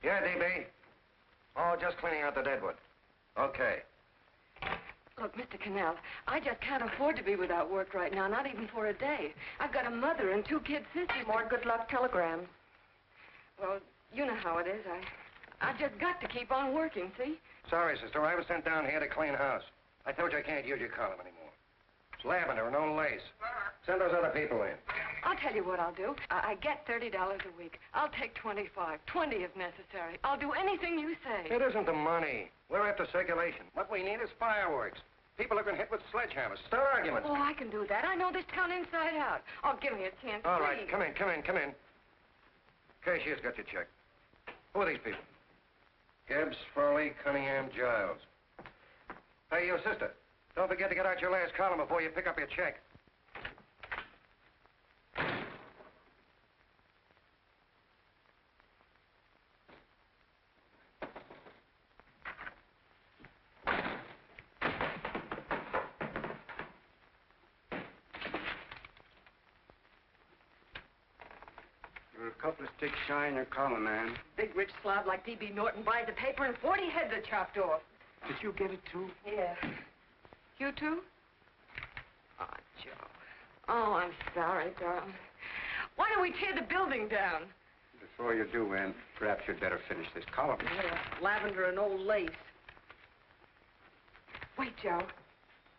Yeah, DB. Oh, just cleaning out the deadwood. Okay. Look, Mr. Cannell, I just can't afford to be without work right now, not even for a day. I've got a mother and 2 kid sisters. More good luck telegrams. Well, you know how it is. I've just got to keep on working, see? Sorry, sister. I was sent down here to clean house. I told you I can't use your column anymore. It's lavender, no lace. Send those other people in. I'll tell you what I'll do. I get $30 a week. I'll take 25, 20 if necessary. I'll do anything you say. It isn't the money. We're after circulation. What we need is fireworks. People have been hit with sledgehammers. Start arguments. Oh, I can do that. I know this town inside out. Oh, give me a chance, All please. right, come in. Cashier's got your check. Who are these people? Gibbs, Furley, Cunningham, Giles. Hey, you sister. Don't forget to get out your last column before you pick up your check. You're a couple of sticks shy in your column, man. Big rich slob like D.B. Norton buys the paper and 40 heads are chopped off. Did you get it, too? Yeah. You too? Oh, Joe. Oh, I'm sorry, darling. Why don't we tear the building down? Before you do, Ann, perhaps you'd better finish this column. Yeah, lavender and old lace. Wait, Joe.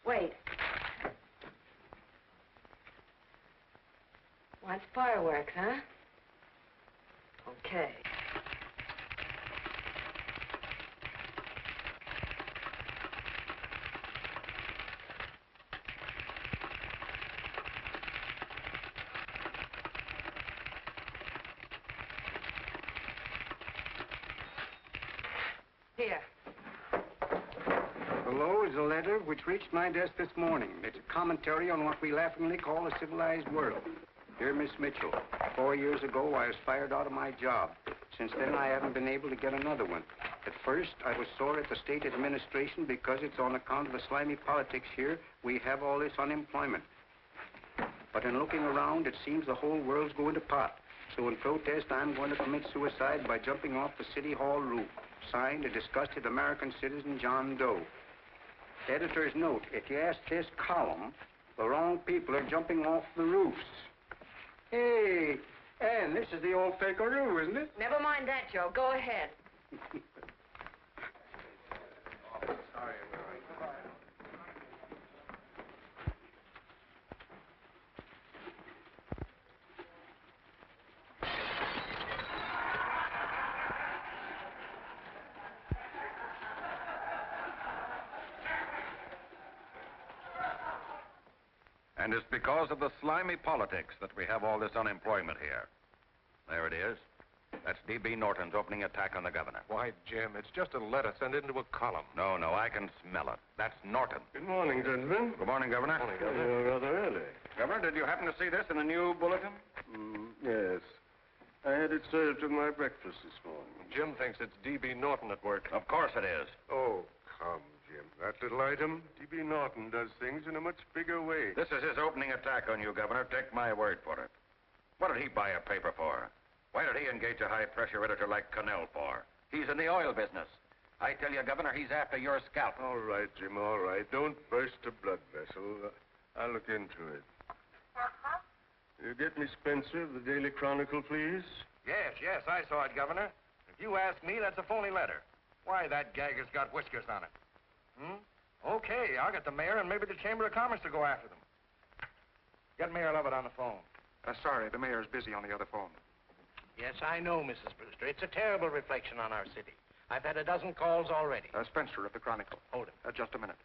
Wait. Wants fireworks, huh? Okay. Here. Below is a letter which reached my desk this morning. It's a commentary on what we laughingly call a civilized world. Dear Miss Mitchell, 4 years ago I was fired out of my job. Since then I haven't been able to get another one. At first I was sore at the state administration because it's on account of the slimy politics here we have all this unemployment. But in looking around it seems the whole world's going to pot. So in protest I'm going to commit suicide by jumping off the city hall roof. Signed, a disgusted American citizen, John Doe. Editor's note, if you ask this column, the wrong people are jumping off the roofs. Hey, Ann, this is the old Fakeroo, isn't it? Never mind that, Joe. Go ahead. Sorry. And it's because of the slimy politics that we have all this unemployment here. There it is. That's D.B. Norton's opening attack on the governor. Why, Jim, it's just a letter sent into a column. No, I can smell it. That's Norton. Good morning, gentlemen. Good morning, Governor. Morning, Governor. You're rather early. Governor, did you happen to see this in the new bulletin? Yes. I had it served with my breakfast this morning. Jim thinks it's D.B. Norton at work. Of course it is. Oh, come, Jim. That little item, D.B. Norton does things in a much bigger way. This is his opening attack on you, Governor. Take my word for it. What did he buy a paper for? Why did he engage a high-pressure editor like Cannell for? He's in the oil business. I tell you, Governor, he's after your scalp. All right, Jim, all right. Don't burst a blood vessel. I'll look into it. You get me Spencer of the Daily Chronicle, please? Yes, I saw it, Governor. If you ask me, that's a phony letter. Why, that gagger's got whiskers on it. Okay, I'll get the mayor and maybe the Chamber of Commerce to go after them. Get Mayor Lovett on the phone. Sorry, the mayor's busy on the other phone. Yes, I know, Mrs. Brewster. It's a terrible reflection on our city. I've had a dozen calls already. Spencer of the Chronicle. Hold him. Just a minute.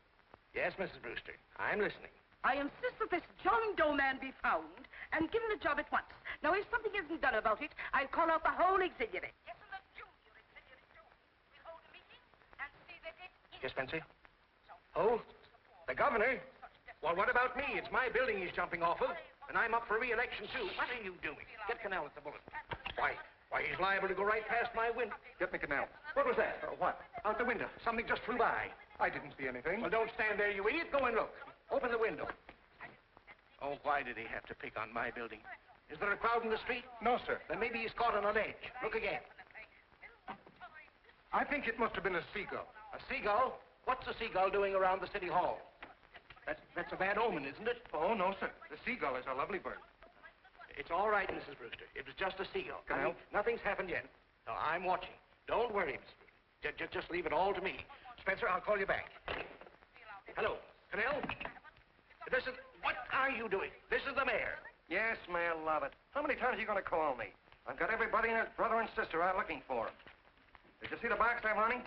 Yes, Mrs. Brewster. I'm listening. I insist that this John Doe man be found and given a job at once. Now, if something isn't done about it, I'll call out the whole auxiliary. Yes, and the junior auxiliary, too. We'll hold a meeting and see that it is... Yes, Spencer? Oh, the governor? Well, what about me? It's my building he's jumping off of, and I'm up for re-election, too. What are you doing? Get Cannell at the bulletin. Why, he's liable to go right past my window. Get me Cannell. What was that? What? Out the window. Something just flew by. I didn't see anything. Well, don't stand there, you idiot. Go and look. Open the window. Oh, why did he have to pick on my building? Is there a crowd in the street? No, sir. Then maybe he's caught on a ledge. Look again. I think it must have been a seagull. A seagull? What's a seagull doing around the city hall? That's a bad omen, isn't it? Oh, no, sir. The seagull is a lovely bird. It's all right, Mrs. Brewster. It was just a seagull. Can I help? Nothing's happened yet. No, I'm watching. Don't worry, Mrs. Brewster. Just leave it all to me. Spencer, I'll call you back. Hello, Canal? What are you doing? This is the mayor. Yes, Mayor Lovett. How many times are you going to call me? I've got everybody and his brother and sister out looking for him. Did you see the box I'm running?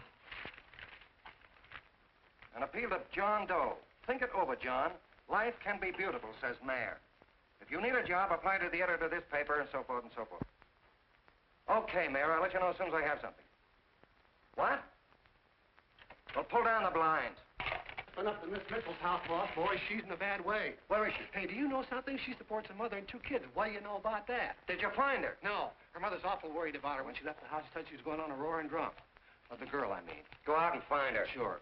An appeal to John Doe. Think it over, John. Life can be beautiful, says Mayor. If you need a job, apply to the editor of this paper, and so forth and so forth. Okay, Mayor, I'll let you know as soon as I have something. What? Well, pull down the blinds. Went up to Miss Mitchell's house, boss. Boy, she's in a bad way. Where is she? Hey, do you know something? She supports a mother and 2 kids. What do you know about that? Did you find her? No. Her mother's awful worried about her. When she left the house, she said she was going on a roaring drunk. Of the girl, I mean. Go out and find her. Sure.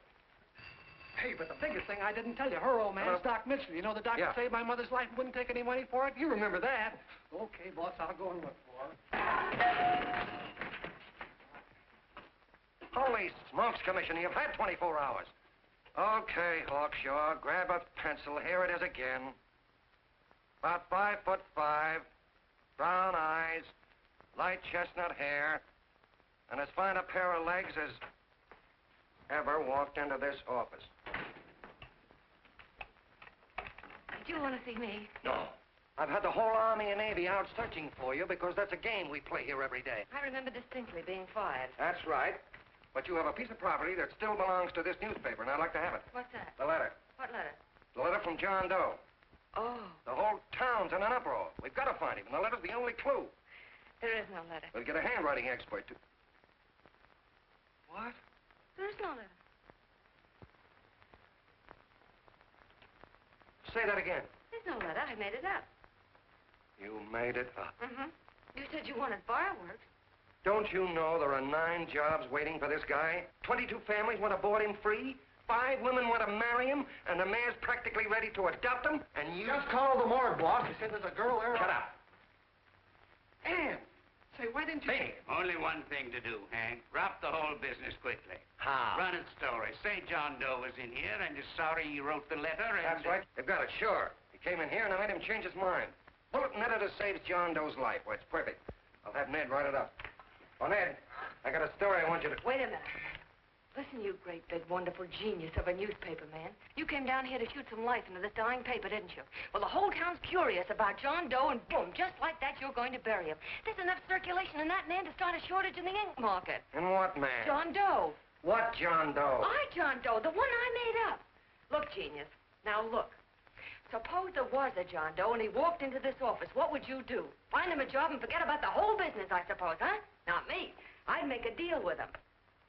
Hey, but the biggest thing I didn't tell you, her old man's Doc Mitchell. You know the doctor saved my mother's life and wouldn't take any money for it? You remember that. Okay, boss, I'll go and look for her. Holy smokes, Commissioner, you've had 24 hours. Okay, Hawkshaw, grab a pencil. Here it is again. About 5'5", brown eyes, light chestnut hair, and as fine a pair of legs as ever walked into this office. Did you want to see me? No. I've had the whole Army and Navy out searching for you because that's a game we play here every day. I remember distinctly being fired. That's right. But you have a piece of property that still belongs to this newspaper, and I'd like to have it. What's that? The letter. What letter? The letter from John Doe. Oh. The whole town's in an uproar. We've got to find him, and the letter's the only clue. There is no letter. We'll get a handwriting expert to... What? There is no letter. Say that again. There's no letter. I made it up. You made it up. Mm-hmm. You said you wanted fireworks. Don't you know there are 9 jobs waiting for this guy? 22 families want to board him free. 5 women want to marry him, and the mayor's practically ready to adopt him, and you... Just call the morgue, boss. They said there's a girl there. Shut up. Ann, say, why didn't you... Hey. Only one thing to do, Hank. Drop the whole business quickly. How? Run its story. Say John Doe was in here and is sorry he wrote the letter and... That's right. They've got it, sure. He came in here, and I made him change his mind. Bulletin editor saves John Doe's life. Well, it's perfect. I'll have Ned write it up. Oh, Ned, I got a story I want you to... Wait a minute. Listen, you great, big, wonderful genius of a newspaper man. You came down here to shoot some life into this dying paper, didn't you? Well, the whole town's curious about John Doe, and boom, just like that, you're going to bury him. There's enough circulation in that man to start a shortage in the ink market. And what man? John Doe. What John Doe? John Doe, the one I made up. Look, genius, now look. Suppose there was a John Doe and he walked into this office. What would you do? Find him a job and forget about the whole business, I suppose, huh? Not me. I'd make a deal with him.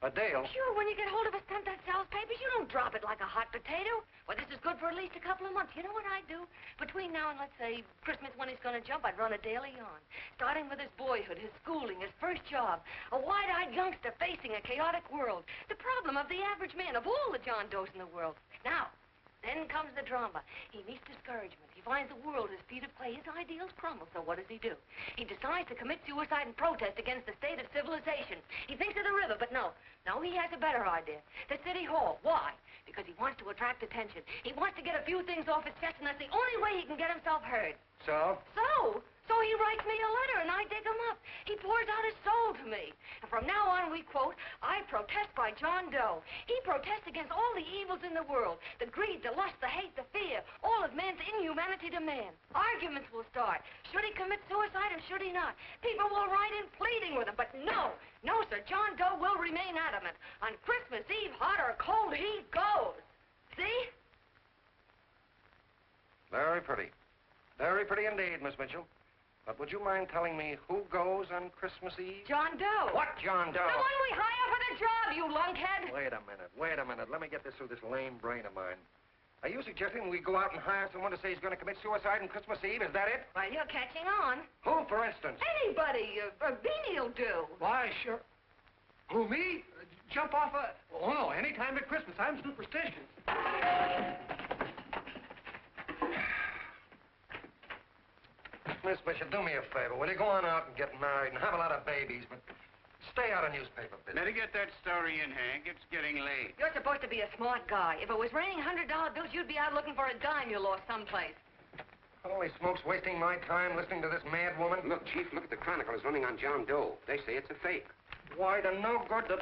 A deal? Sure, when you get hold of a stunt that sells papers, you don't drop it like a hot potato. Well, this is good for at least a couple of months. You know what I'd do? Between now and, let's say, Christmas when he's going to jump, I'd run a daily on. Starting with his boyhood, his schooling, his first job. A wide-eyed youngster facing a chaotic world. The problem of the average man, of all the John Does in the world. Now, then comes the drama. He meets discouragement. He finds the world his feet of clay. His ideals crumble. So what does he do? He decides to commit suicide and protest against the state of civilization. He thinks of the river, but no. No, he has a better idea. The city hall. Why? Because he wants to attract attention. He wants to get a few things off his chest, and that's the only way he can get himself heard. So? So he writes me a letter, and I dig him up. He pours out his soul to me. And from now on, we quote, I protest by John Doe. He protests against all the evils in the world. The greed, the lust, the hate, the fear. All of man's inhumanity to man. Arguments will start. Should he commit suicide or should he not? People will write in pleading with him. But no, sir, John Doe will remain adamant. On Christmas Eve, hot or cold, he goes. See? Very pretty. Very pretty indeed, Miss Mitchell. But would you mind telling me who goes on Christmas Eve? John Doe. What John Doe? The one we hire for the job, you lunkhead. Wait a minute. Let me get this through this lame brain of mine. Are you suggesting we go out and hire someone to say he's going to commit suicide on Christmas Eve? Is that it? Well, you're catching on. Who, for instance? Anybody. Beanie'll do. Why, sure. Who, me? Jump off a... Oh, no, any time at Christmas. I'm superstitious. Miss Bishop, do me a favor. Will you go on out and get married and have a lot of babies, but stay out of newspaper business. Better get that story in, Hank. It's getting late. You're supposed to be a smart guy. If it was raining $100 bills, you'd be out looking for a dime you lost someplace. Holy smokes, wasting my time listening to this mad woman. Look, Chief, look at the Chronicle. It's running on John Doe. They say it's a fake. Why, the no good to...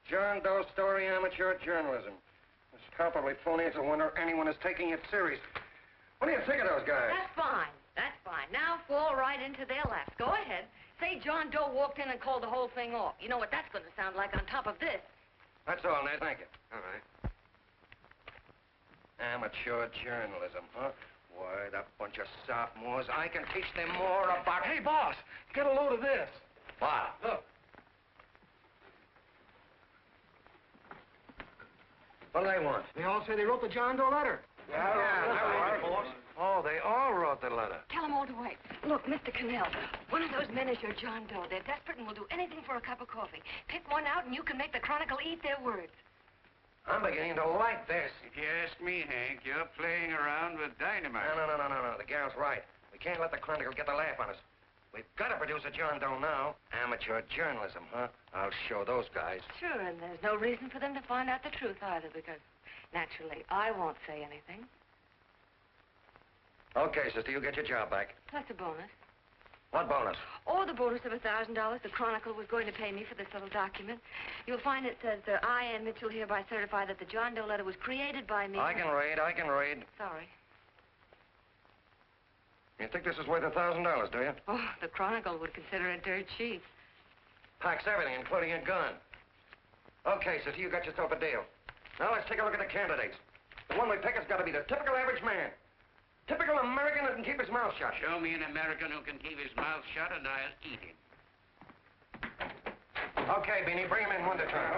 John Doe story, amateur journalism. It's palpably phony. It's a wonder anyone is taking it serious. What do you think of those guys? That's fine. That's fine. Now fall right into their laps. Go ahead. Say John Doe walked in and called the whole thing off. You know what that's going to sound like on top of this. That's all, Ned. Thank you. All right. Amateur journalism, huh? Why, that bunch of sophomores, I can teach them more about... Hey, boss, get a load of this. What? Look. What do they want? They all say they wrote the John Doe letter. Yeah, boss. Oh, they all wrote the letter. Tell them all to wait. Look, Mr. Cannell, one of those men is your John Doe. They're desperate and will do anything for a cup of coffee. Pick one out and you can make the Chronicle eat their words. I'm beginning to like this. If you ask me, Hank, you're playing around with dynamite. No. The gal's right. We can't let the Chronicle get the laugh on us. We've got to produce a John Doe now. Amateur journalism, huh? I'll show those guys. Sure, and there's no reason for them to find out the truth either, because naturally I won't say anything. Okay, sister, you get your job back. That's a bonus. What bonus? Oh, the bonus of $1,000 the Chronicle was going to pay me for this little document. You'll find it says, I, Ann Mitchell, hereby certify that the John Doe letter was created by me. I can read. Sorry. You think this is worth $1,000, do you? Oh, the Chronicle would consider it dirt cheap. Packs everything, including a gun. Okay, sister, you got yourself a deal. Now let's take a look at the candidates. The one we pick has got to be the typical average man. Typical American that can keep his mouth shut. Show me an American who can keep his mouth shut and I'll eat him. Okay, Beanie, bring him in one at a time.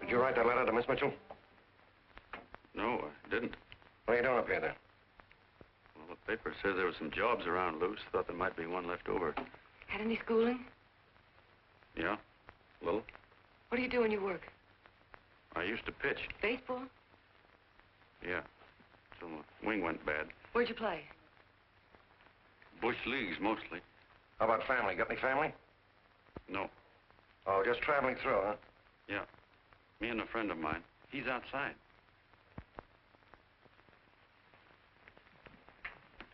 Did you write that letter to Miss Mitchell? No, I didn't. What are you doing up here, then? Well, the paper said there were some jobs around loose. Thought there might be one left over. Had any schooling? Yeah, a little. What do you do when you work? I used to pitch. Baseball? Yeah, till the wing went bad. Where'd you play? Bush leagues, mostly. How about family? Got any family? No. Oh, just traveling through, huh? Yeah. Me and a friend of mine. He's outside.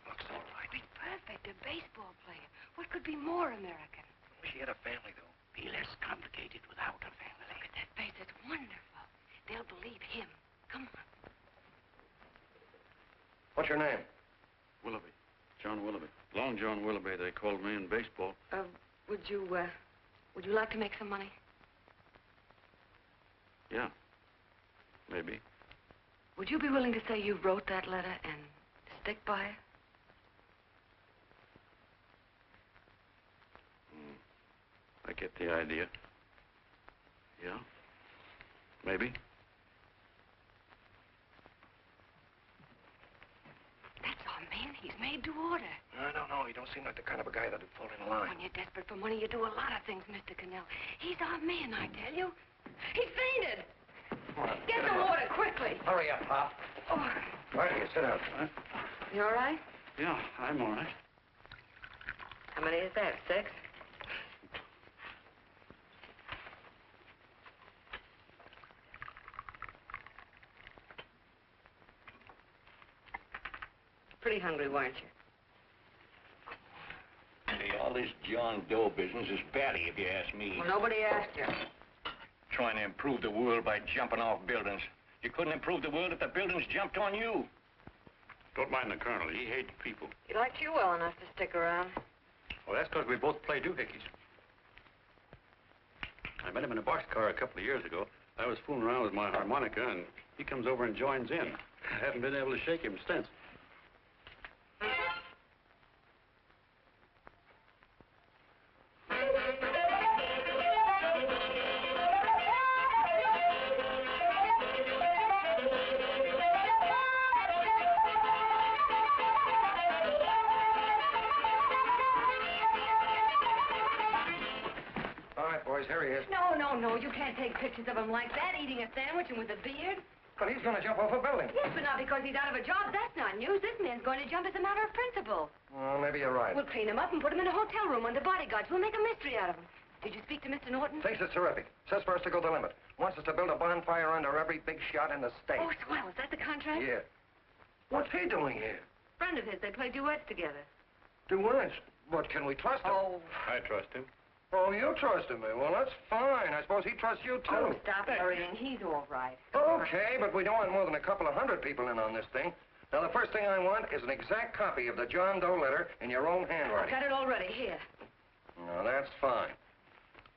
Looks all right. He's perfect, a baseball player. What could be more American? Wish he had a family, though. Be less complicated without a family. Look at that face, it's wonderful. They'll believe him. Come on. What's your name? Willoughby. John Willoughby. Long John Willoughby, they called me in baseball. Would you like to make some money? Yeah. Maybe. Would you be willing to say you wrote that letter and stick by it? I get the idea. Yeah. Maybe. That's our man. He's made to order. I don't know. He don't seem like the kind of a guy that'd fall in line. When you're desperate for money, you do a lot of things, Mr. Cannell. He's our man, I tell you. He fainted. Get the water, quickly. Hurry up, Pop. Oh. Right here, sit down. You all right? Yeah, I'm all right. How many is that, 6? Pretty hungry, weren't you? this John Doe business is batty, if you ask me. Well, nobody asked you. Trying to improve the world by jumping off buildings. You couldn't improve the world if the buildings jumped on you. Don't mind the colonel. He hates people. He liked you well enough to stick around. Well, that's because we both play doohickeys. I met him in a boxcar a couple of years ago. I was fooling around with my harmonica, and he comes over and joins in. I haven't been able to shake him since. No, you can't take pictures of him like that, eating a sandwich and with a beard. But he's going to jump off a building. Yes, but not because he's out of a job. That's not news. This man's going to jump as a matter of principle. Well, maybe you're right. We'll clean him up and put him in a hotel room under bodyguards. We'll make a mystery out of him. Did you speak to Mr. Norton? Thinks it's terrific. Says for us to go the limit. Wants us to build a bonfire under every big shot in the state. Oh, swell. Is that the contract? Yeah. What's he doing here? Friend of his. They play duets together. Duets? But can we trust him? Oh. I trust him. Oh, you trust him, eh? Well, that's fine. I suppose he trusts you, too. Oh, stop worrying. He's all right. Okay, but we don't want more than a couple of hundred people in on this thing. Now, the first thing I want is an exact copy of the John Doe letter in your own handwriting. I've got it already. Here. No, that's fine.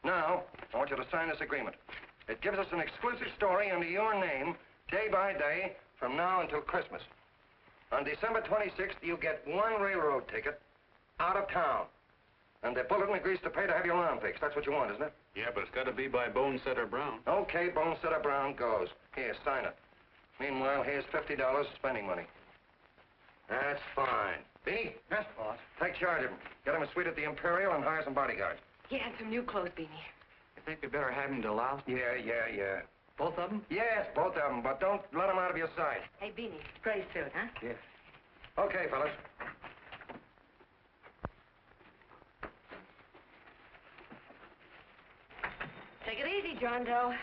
Now, I want you to sign this agreement. It gives us an exclusive story under your name, day by day, from now until Christmas. On December 26th, you get one railroad ticket out of town. And the bulletin agrees to pay to have your arm fixed. That's what you want, isn't it? Yeah, but it's got to be by Bonesetter Brown. Okay, Bonesetter Brown goes. Here, sign it. Meanwhile, here's $50 spending money. That's fine. Beanie? Yes, boss. Take charge of him. Get him a suite at the Imperial and hire some bodyguards. Yeah, and some new clothes, Beanie. You think we better have him deloused? Yeah. Both of them? Yes, both of them, but don't let them out of your sight. Hey, Beanie, gray suit, huh? Yes. Okay, fellas. Take it easy, John Doe.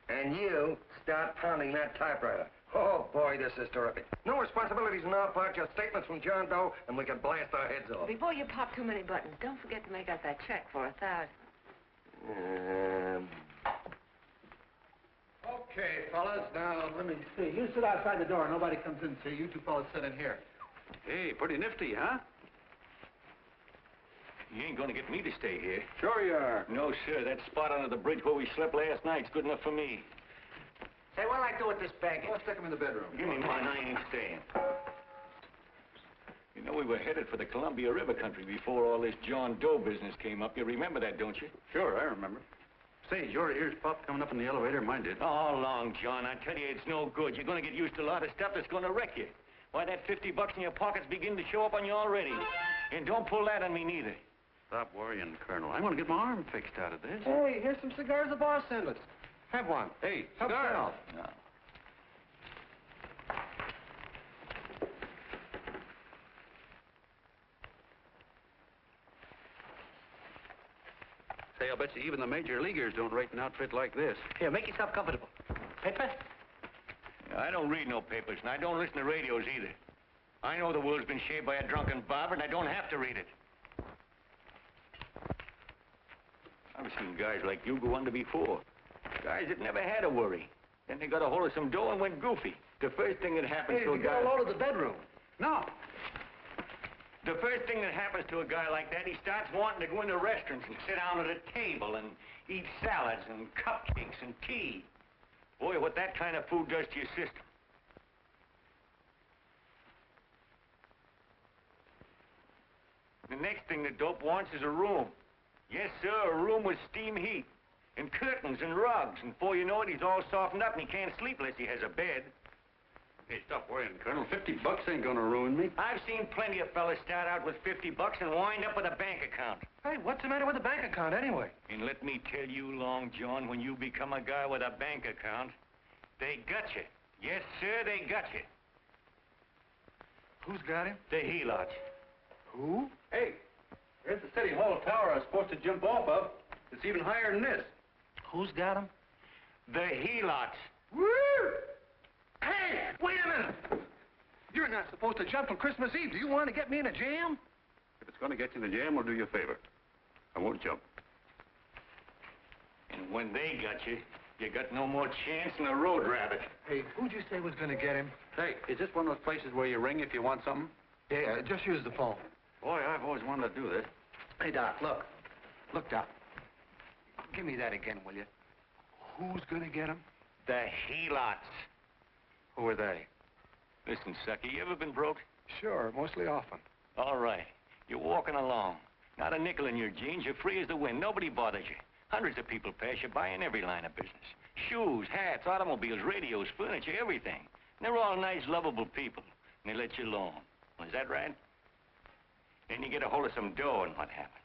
And you start pounding that typewriter. Oh, boy, this is terrific. No responsibilities on our part, just statements from John Doe, and we can blast our heads off. Before you pop too many buttons, don't forget to make out that check for $1,000. Okay, fellas, now, let me see. You sit outside the door. Nobody comes in, see? You two fellas sit in here. Hey, pretty nifty, huh? You ain't gonna get me to stay here. Sure you are. No, sir. That spot under the bridge where we slept last night's good enough for me. Say, what'll I do with this baggage? Let's stick him in the bedroom. Give me mine. I ain't staying. You know, we were headed for the Columbia River country before all this John Doe business came up. You remember that, don't you? Sure, I remember. Say, your ears popped coming up in the elevator. Mine did. All along, John. I tell you, it's no good. You're gonna get used to a lot of stuff that's gonna wreck you. Why, that $50 in your pocket's beginning to show up on you already. And don't pull that on me, neither. Stop worrying, Colonel. I'm going to get my arm fixed out of this. Hey, here's some cigars the boss sent us. Have one. Hey, Help cigars. yourself. No. Say, I'll bet you even the major leaguers don't rate an outfit like this. Here, make yourself comfortable. Paper? I don't read no papers, and I don't listen to radios either. I know the world's been shaped by a drunken barber, and I don't have to read it. I've seen guys like you go under before. Guys that never had a worry. Then they got a hold of some dough and went goofy. The first thing that happens to a guy... Get a load of the bedroom. No. The first thing that happens to a guy like that, he starts wanting to go into restaurants and sit down at a table and eat salads and cupcakes and tea. Boy, what that kind of food does to your system. The next thing the dope wants is a room. Yes, sir, a room with steam heat, and curtains and rugs, and before you know it, he's all softened up and he can't sleep unless he has a bed. Hey, stop worrying, Colonel. $50 ain't gonna ruin me. I've seen plenty of fellas start out with $50 and wind up with a bank account. Hey, what's the matter with the bank account, anyway? And let me tell you, Long John, when you become a guy with a bank account, they got you. Yes, sir, they got you. Who's got him? The helots. Who? Hey, there's the City Hall tower I was supposed to jump off of. It's even higher than this. Who's got him? The helots. Woo! Hey, wait a minute! You're not supposed to jump on Christmas Eve. Do you want to get me in a jam? If it's going to get you in the jam, we'll do you a favor. I won't jump. And when they got you, you got no more chance than a road rabbit. Hey, who'd you say was going to get him? Hey, is this one of those places where you ring if you want something? Yeah, just use the phone. Boy, I've always wanted to do this. Hey, Doc, look. Look, Doc. Give me that again, will you? Who's going to get him? The helots. Who are they? Listen, sucker, you ever been broke? Sure, mostly often. All right. You're walking along. Not a nickel in your jeans. You're free as the wind. Nobody bothers you. Hundreds of people pass you by in every line of business. Shoes, hats, automobiles, radios, furniture, everything. And they're all nice, lovable people. And they let you alone. Well, is that right? Then you get a hold of some dough, and what happens?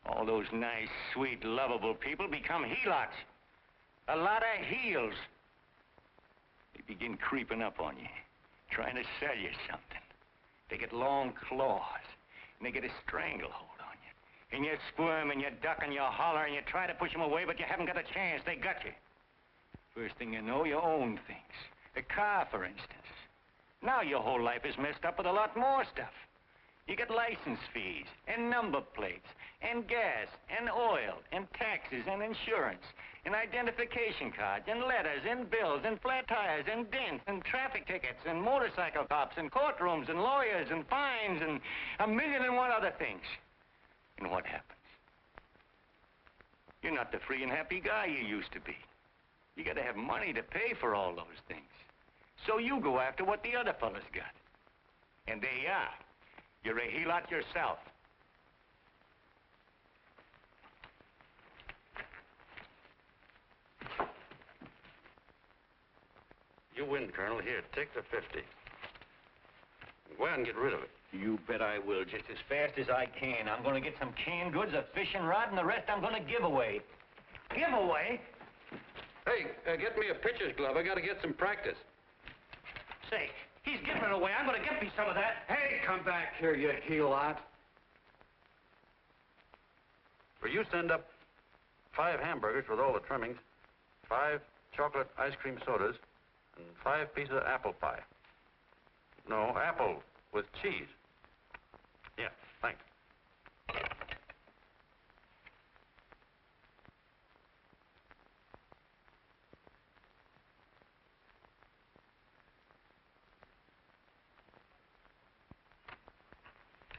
All those nice, sweet, lovable people become helots. A lot of heels. They begin creeping up on you, trying to sell you something. They get long claws, and they get a stranglehold on you. And you squirm, and you duck, and you holler, and you try to push them away, but you haven't got a chance. They got you. First thing you know, you own things. A car, for instance. Now your whole life is messed up with a lot more stuff. You get license fees, and number plates, and gas, and oil, and taxes, and insurance, and identification cards, and letters, and bills, and flat tires, and dents, and traffic tickets, and motorcycle cops, and courtrooms, and lawyers, and fines, and 1,000,001 other things. And what happens? You're not the free and happy guy you used to be. You gotta have money to pay for all those things. So you go after what the other fellas got. And there you are. You're a helot yourself. You win, Colonel. Here, take the 50. Go ahead and get rid of it. You bet I will, just as fast as I can. I'm gonna get some canned goods, a fishing rod, and the rest I'm gonna give away. Give away? Hey, get me a pitcher's glove. I got to get some practice. Say, he's giving it away. I'm gonna get me some of that. Hey, come back here, you helot. For you send up 5 hamburgers with all the trimmings, 5 chocolate ice cream sodas, and 5 pieces of apple pie. No, apple with cheese. Yeah, thanks.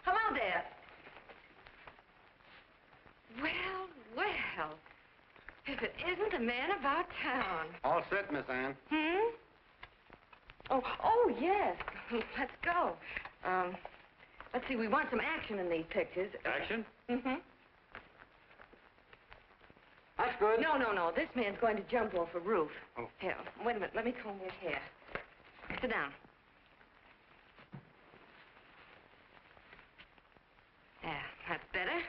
Hello there. Well, well. If it isn't the man about town. All set, Miss Ann. Hmm? Oh, yes. Let's go. Let's see, we want some action in these pictures. Action? Mm-hmm. That's good. No. This man's going to jump off a roof. Oh. Here, wait a minute. Let me comb his hair. Sit down. Yeah, that's better.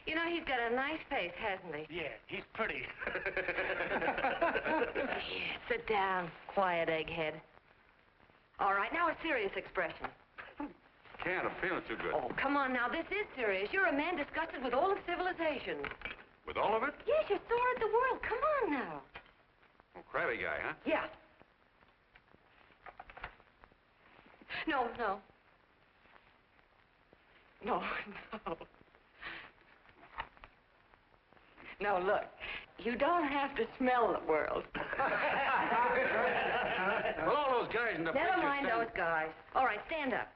You know, he's got a nice face, hasn't he? Yeah, he's pretty. Sit down, quiet egghead. All right, now a serious expression. Can't. I'm feeling too good. Oh, come on now, this is serious. You're a man disgusted with all of civilization. With all of it? Yes, you're sore at the world. Come on now. Oh, crabby guy, huh? Yeah. No. No, look. You don't have to smell the world. Well, all those guys in the Never picture mind stand- those guys. All right, stand up.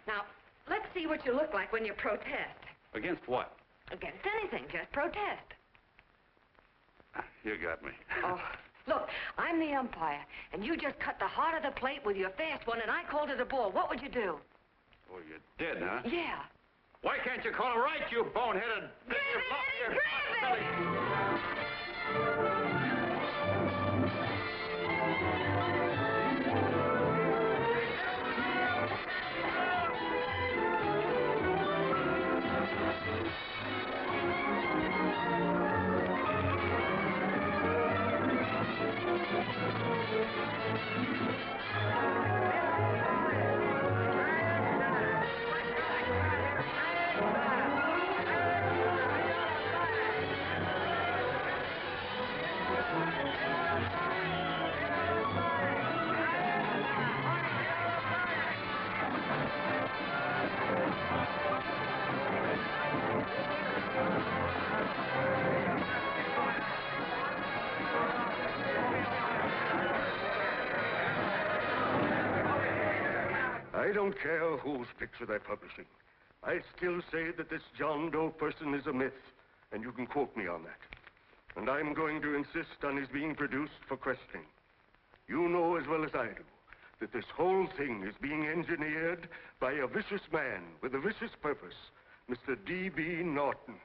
Now, let's see what you look like when you protest. Against what? Against anything, just protest. You got me. Oh, look, I'm the umpire, and you just cut the heart of the plate with your fast one, and I called it a ball. What would you do? Oh, you did, huh? Yeah. Why can't you call it right, you boneheaded... Grab it! I don't care whose picture they're publishing. I still say that this John Doe person is a myth, and you can quote me on that. And I'm going to insist on his being produced for questioning. You know as well as I do that this whole thing is being engineered by a vicious man with a vicious purpose, Mr. D.B. Norton.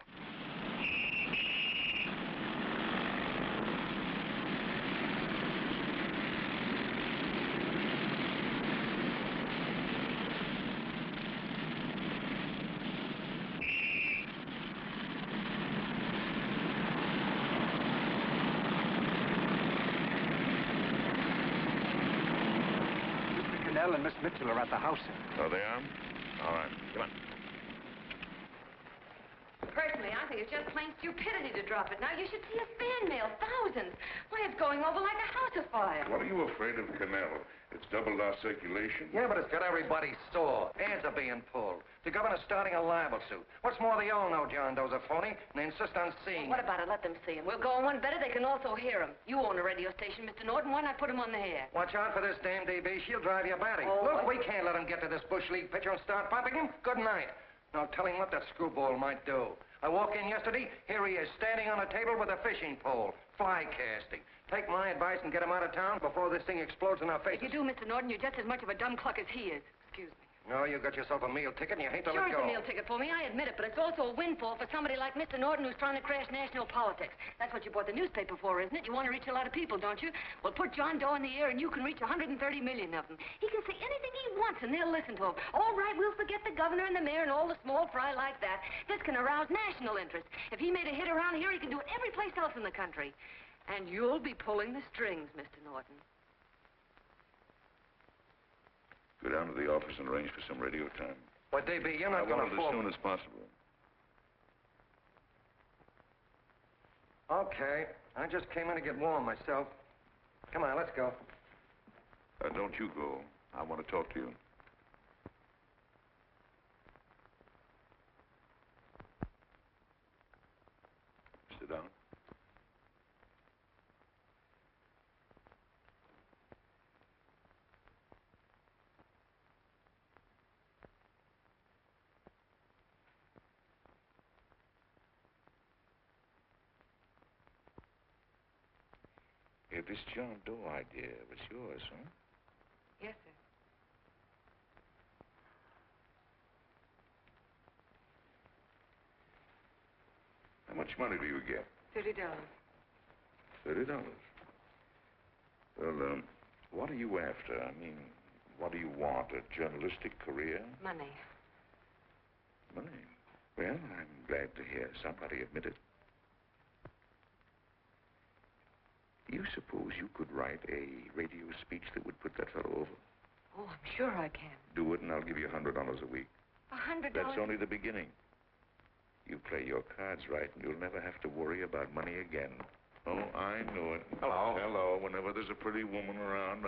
And Miss Mitchell are at the house, sir. Oh, they are? All right. Come on. Personally, I think it's just plain stupidity to drop it. Now, you should see a fan mail, thousands. Why, it's going over like a house afire. What are you afraid of, Canal? It's doubled our circulation. Yeah, but it's got everybody sore. Ads are being pulled. The governor's starting a libel suit. What's more, they all know John Doe's a phony, and they insist on seeing Well, what about it? Let them see him. We'll go on one better. They can also hear him. You own a radio station, Mr. Norton. Why not put him on the air? Watch out for this dame DB. She'll drive you batty. Oh, Look, we can't let him get to this Bush League pitcher and start pumping him. Good night. Now, tell him what that screwball might do. I walked in yesterday. Here he is, standing on a table with a fishing pole. Fly casting. Take my advice and get him out of town before this thing explodes in our faces. If you do, Mr. Norton, you're just as much of a dumb cluck as he is. Excuse me. No, you got yourself a meal ticket and you hate to Sure, let it's go. a meal ticket for me, I admit it, but it's also a windfall for somebody like Mr. Norton who's trying to crash national politics. That's what you bought the newspaper for, isn't it? You want to reach a lot of people, don't you? Well, put John Doe in the air and you can reach 130 million of them. He can say anything he wants and they'll listen to him. All right, we'll forget the governor and the mayor and all the small fry like that. This can arouse national interest. If he made a hit around here, he can do it every place else in the country. And you'll be pulling the strings, Mr. Norton. Go down to the office and arrange for some radio time. But, DB, you're not I going want to it fall... as soon as possible. Okay. I just came in to get warm myself. Come on, let's go. Don't you go. I want to talk to you. Sit down. Hey, this John Doe idea was yours, huh? Yes, sir. How much money do you get? $30. $30. Well, what are you after? I mean, what do you want? A journalistic career? Money. Money? Well, I'm glad to hear somebody admit it. Do you suppose you could write a radio speech that would put that fellow over? Oh, I'm sure I can. Do it, and I'll give you $100 a week. $100? That's only the beginning. You play your cards right, and you'll never have to worry about money again. Oh, I know it. Hello. Hello. Whenever there's a pretty woman around.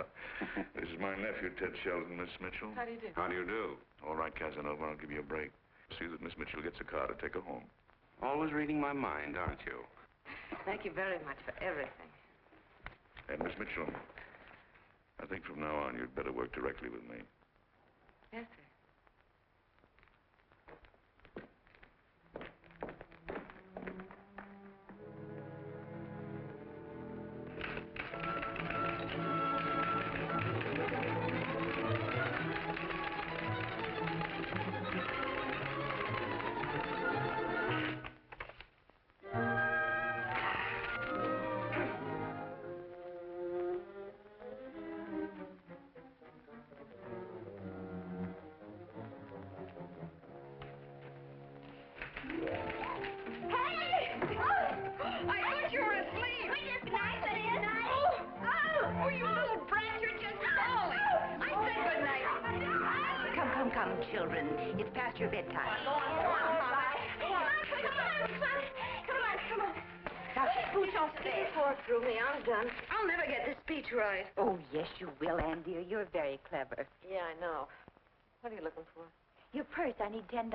This is my nephew, Ted Sheldon, Miss Mitchell. How do you do? How do you do? All right, Casanova, I'll give you a break. See that Miss Mitchell gets a car to take her home. Always reading my mind, aren't you? Thank you very much for everything. And Miss Mitchell, I think from now on you'd better work directly with me. Yes, sir. Come, children. It's past your bedtime. Come on. Now, scooch off the bed. Pour through me. I'm done. I'll never get this speech right. Oh, yes, you will, Ann, dear. You're very clever. Yeah, I know. What are you looking for? Your purse, I need $10.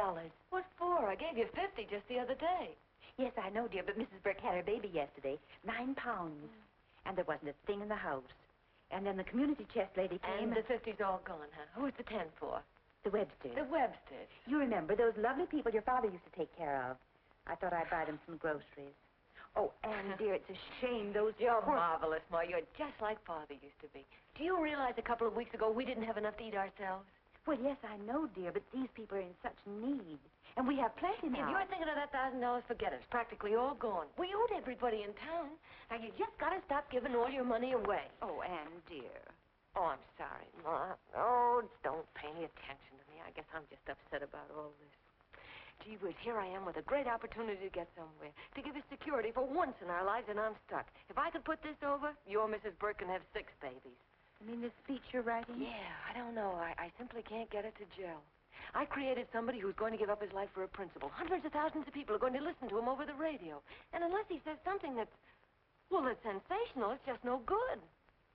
What for? I gave you 50 just the other day. Yes, I know, dear, but Mrs. Burke had her baby yesterday. 9 pounds. And there wasn't a thing in the house. And then the community chest lady came. And the 50's all gone, huh? Who's the 10 for? The Websters. The Websters. You remember those lovely people your father used to take care of. I thought I'd buy them some groceries. Oh, Anne, dear, it's a shame those... You're marvelous, Ma. You're just like Father used to be. Do you realize a couple of weeks ago we didn't have enough to eat ourselves? Well, yes, I know, dear, but these people are in such need. And we have plenty now. If you're thinking of that $1,000, forget it. It's practically all gone. We owed everybody in town. Now, you just got to stop giving all your money away. Oh, Anne, dear. Oh, I'm sorry, Ma. Oh, don't pay any attention to me. I guess I'm just upset about all this. Gee whiz, here I am with a great opportunity to get somewhere, to give us security for once in our lives, and I'm stuck. If I could put this over, your Mrs. Burke can have 6 babies. You mean this speech you're writing? Yeah, I don't know. I simply can't get it to gel. I created somebody who's going to give up his life for a principle. Hundreds of thousands of people are going to listen to him over the radio. And unless he says something that's, well, that's sensational, it's just no good.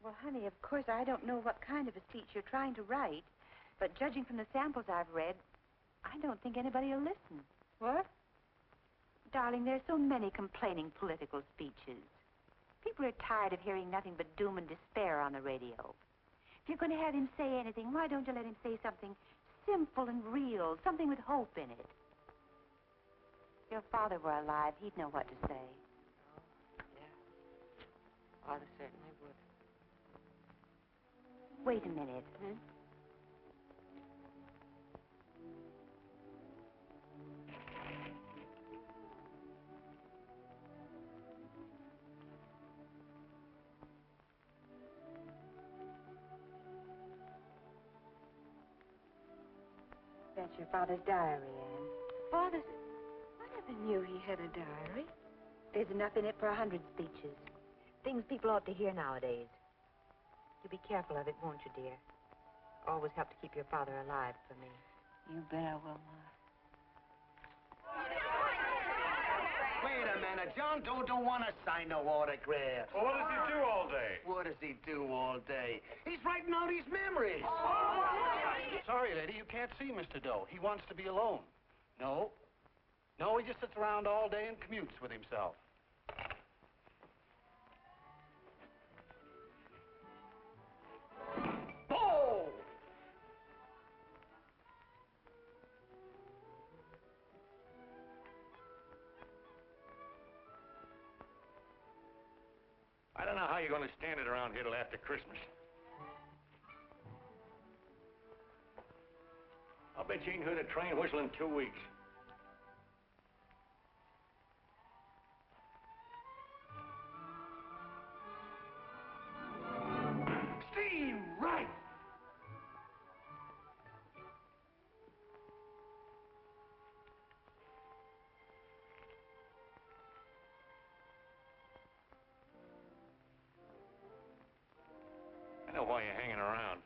Well, honey, of course, I don't know what kind of a speech you're trying to write, but judging from the samples I've read, I don't think anybody will listen. What? Darling, there's so many complaining political speeches. People are tired of hearing nothing but doom and despair on the radio. If you're going to have him say anything, why don't you let him say something simple and real, something with hope in it? If your father were alive, he'd know what to say. Oh, yeah. Father certainly would. Wait a minute. Hmm? That's your father's diary, Anne. Father's... I never knew he had a diary. There's enough in it for 100 speeches. Things people ought to hear nowadays. You be careful of it, won't you, dear? Always help to keep your father alive for me. You bet I will, Ma. Wait a minute. John Doe don't want to sign no autograph. Well, what does he do all day? What does he do all day? He's writing out his memories. Sorry, lady, you can't see Mr. Doe. He wants to be alone. No. No, he just sits around all day and commutes with himself. Oh! I don't know how you're going to stand it around here till after Christmas. I'll bet you ain't heard a train whistle in 2 weeks. Steve, right! I know why you're hanging around.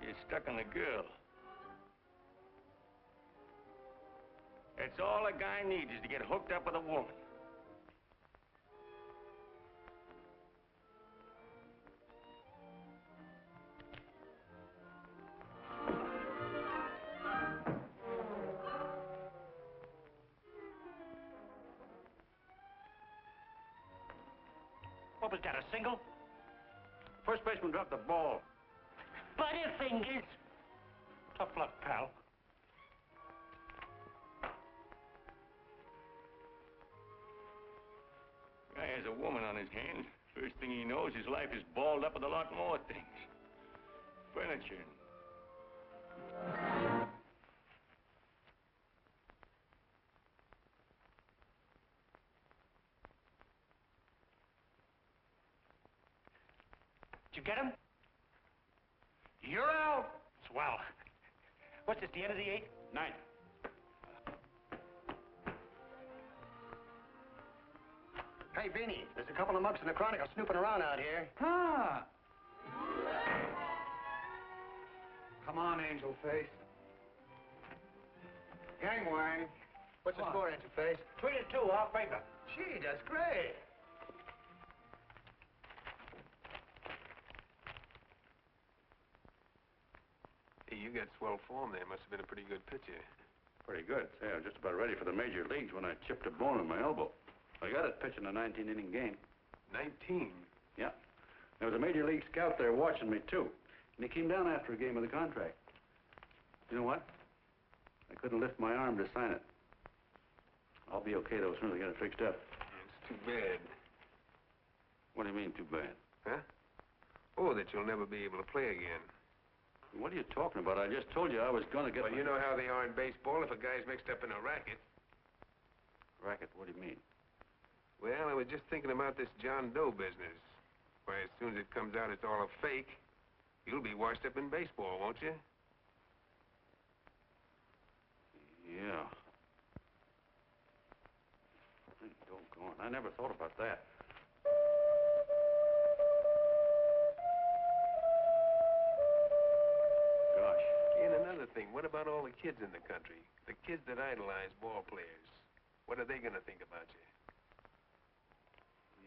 You're stuck on the girl. That's all a guy needs is to get hooked up with a woman. What was that, a single? First baseman dropped the ball. Butterfingers. Tough luck, pal. Guy has a woman on his hands. First thing he knows, his life is balled up with a lot more things. Furniture. Did you get him? You're out. Swell. What's this, the end of the 8th? 9th. Hey, Beanie, there's a couple of mugs in the Chronicle snooping around out here. Ah. Come on, Angel Face. Gangway. What's the score, Angel Face? 3-2, our favor. Gee, that's great. Hey, you got swell form there. Must have been a pretty good pitcher. Pretty good. Say, I was just about ready for the major leagues when I chipped a bone in my elbow. I got it pitching a 19-inning game. 19? Yeah. There was a major league scout there watching me, too. And he came down after a game of the contract. You know what? I couldn't lift my arm to sign it. I'll be okay, though, as soon as I get it fixed up. It's too bad. What do you mean, too bad? Huh? Oh, that you'll never be able to play again. What are you talking about? I just told you I was going to get... Well, you know how they are in baseball if a guy's mixed up in a racket. Racket? What do you mean? Well, I was just thinking about this John Doe business. Why, as soon as it comes out it's all a fake, you'll be washed up in baseball, won't you? Yeah. Doggone, I never thought about that. Gosh. And another thing, what about all the kids in the country? The kids that idolize ball players. What are they going to think about you?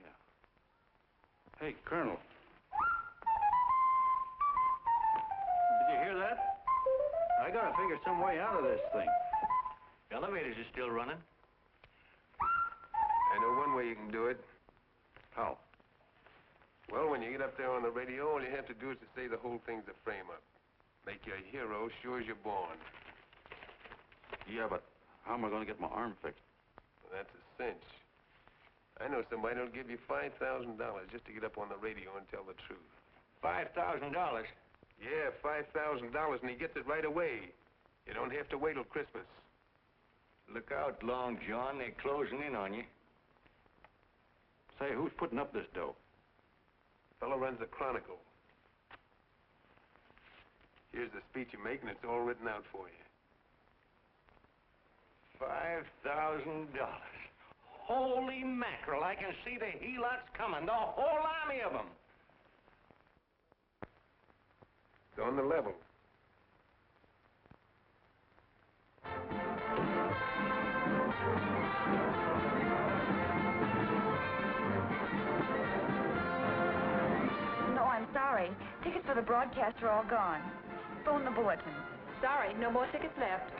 Yeah. Hey, Colonel. Did you hear that? I gotta figure some way out of this thing. Elevators are still running. I know one way you can do it. How? Well, when you get up there on the radio, all you have to do is to say the whole thing's a frame-up. Make you a hero sure as you're born. Yeah, but how am I going to get my arm fixed? Well, that's a cinch. I know somebody who'll give you $5,000 just to get up on the radio and tell the truth. $5,000? Yeah, $5,000, and he gets it right away. You don't have to wait till Christmas. Look out, Long John. They're closing in on you. Say, who's putting up this dough? Fellow runs the Chronicle. Here's the speech you make, and it's all written out for you. $5,000. Holy mackerel, I can see the helots coming, the whole army of them. It's on the level. No, I'm sorry. Tickets for the broadcast are all gone. Phone the bulletin. Sorry, no more tickets left.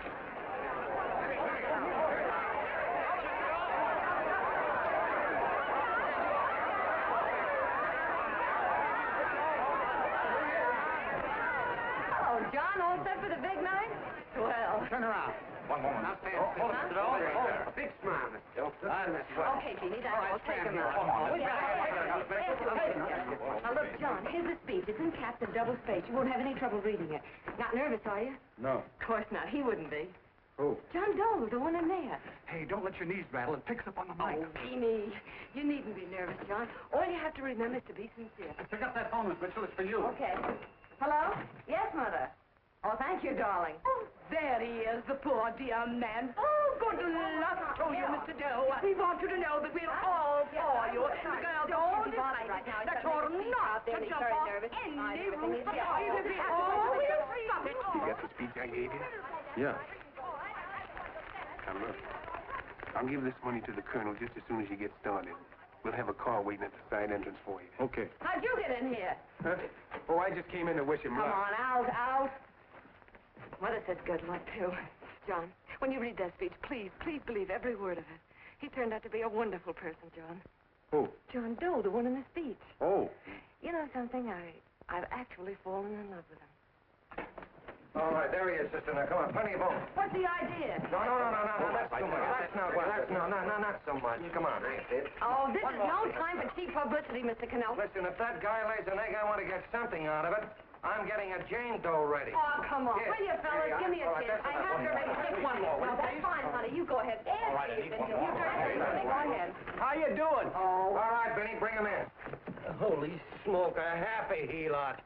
John, all set for the big night? Well. Turn around. One moment. Now stand. Hold it, A big smile, Miss Joe. Okay, Jeannie, that's all. Take him out. Come on. Now, look, John, here's the speech. It's in caps and double spaced. You won't have any trouble reading it. Not nervous, are you? No. Of course not. He wouldn't be. Who? John Doe, the one in there. Hey, don't let your knees rattle. It picks up on the mic. Oh, Jeannie, you needn't be nervous, John. All you have to remember is to be sincere. Pick up that phone, Miss Mitchell. It's for you. Okay. Hello? Yes, Mother. Oh, thank you, darling. Oh, there he is, the poor dear man. Oh, good luck to you, Mr. Doe. We want you to know that we're all for you. The girls all decided that you're not to jump off any roof at all. Oh, we'll stop it. You got the speech I gave you? Yeah. Now, look. I'll give this money to the colonel just as soon as you get started. We'll have a car waiting at the side entrance for you. Okay. How'd you get in here? Huh? Oh, I just came in to wish him luck. Come on, out. Mother says good luck, too. John, when you read that speech, please believe every word of it. He turned out to be a wonderful person, John. Who? John Doe, the one in the speech. Oh. You know something? I've actually fallen in love with him. All right, there he is, sister. Now, come on, plenty of room. What's the idea? No, that's too much. That's not so much. Come on. Oh, this is no time for cheap publicity, Mr. Cannell. Listen, if that guy lays an egg, I want to get something out of it. I'm getting a Jane Doe ready. Oh, come on. Here. Will you, fellas? Here you Give me a are. All right, kiss. that's I enough. have to make just one more. No, that's fine, honey. You go ahead. All right, I need one more. Go ahead. How you doing? Oh. All right, Benny, bring him in. Holy smoke, a happy helot.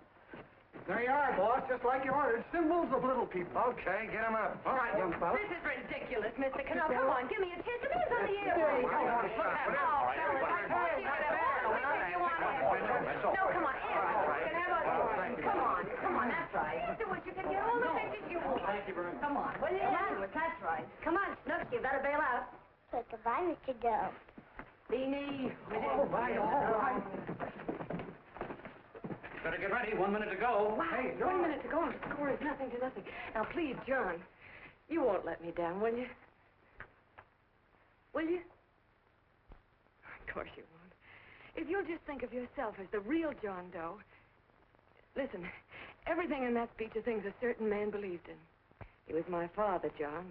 There you are, boss, just like you ordered. Symbols of little people. Okay, get him up. All right, young fella. This is ridiculous, Mr. Cannell. Come on, give me a kiss. It is on the airplane. Come on, Oh, fellas, I told you to have you want it. No, come on, Come on, that's right. Do what you can get all the pictures you want. Thank you very much. Come on, will you? That's right. Come on, Snooks, you better bail out. So goodbye, Mr. Doe. Beanie. All right. Better get ready. 1 minute to go. Wow, Hey, 1 minute to go. The score is nothing to nothing. Now, please, John, You won't let me down, will you? Will you? Of course you won't. If you'll just think of yourself as the real John Doe. Listen, everything in that speech are things a certain man believed in. He was my father, John.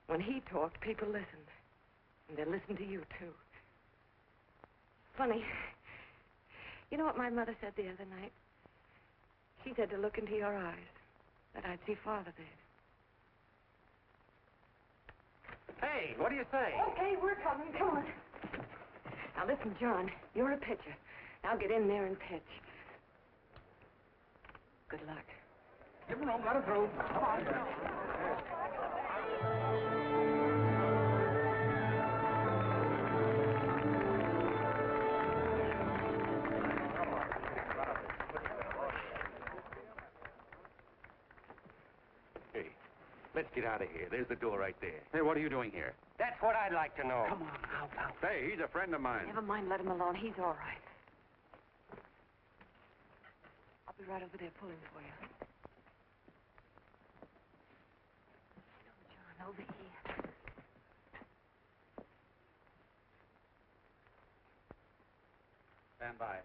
When he talked, people listened. And they listened to you, too. Funny. You know what my mother said the other night? She said to look into your eyes, that I'd see Father there. Hey, what do you say? Okay, we're coming. Come on. Now, listen, John, you're a pitcher. Now get in there and pitch. Good luck. Give him room, let him through. Come on. Hey, let's get out of here. There's the door right there. Hey, what are you doing here? That's what I'd like to know. Come on, out. Hey, he's a friend of mine. Never mind, let him alone. He's all right. I'll be right over there pulling for you. No, John, over here. Stand by.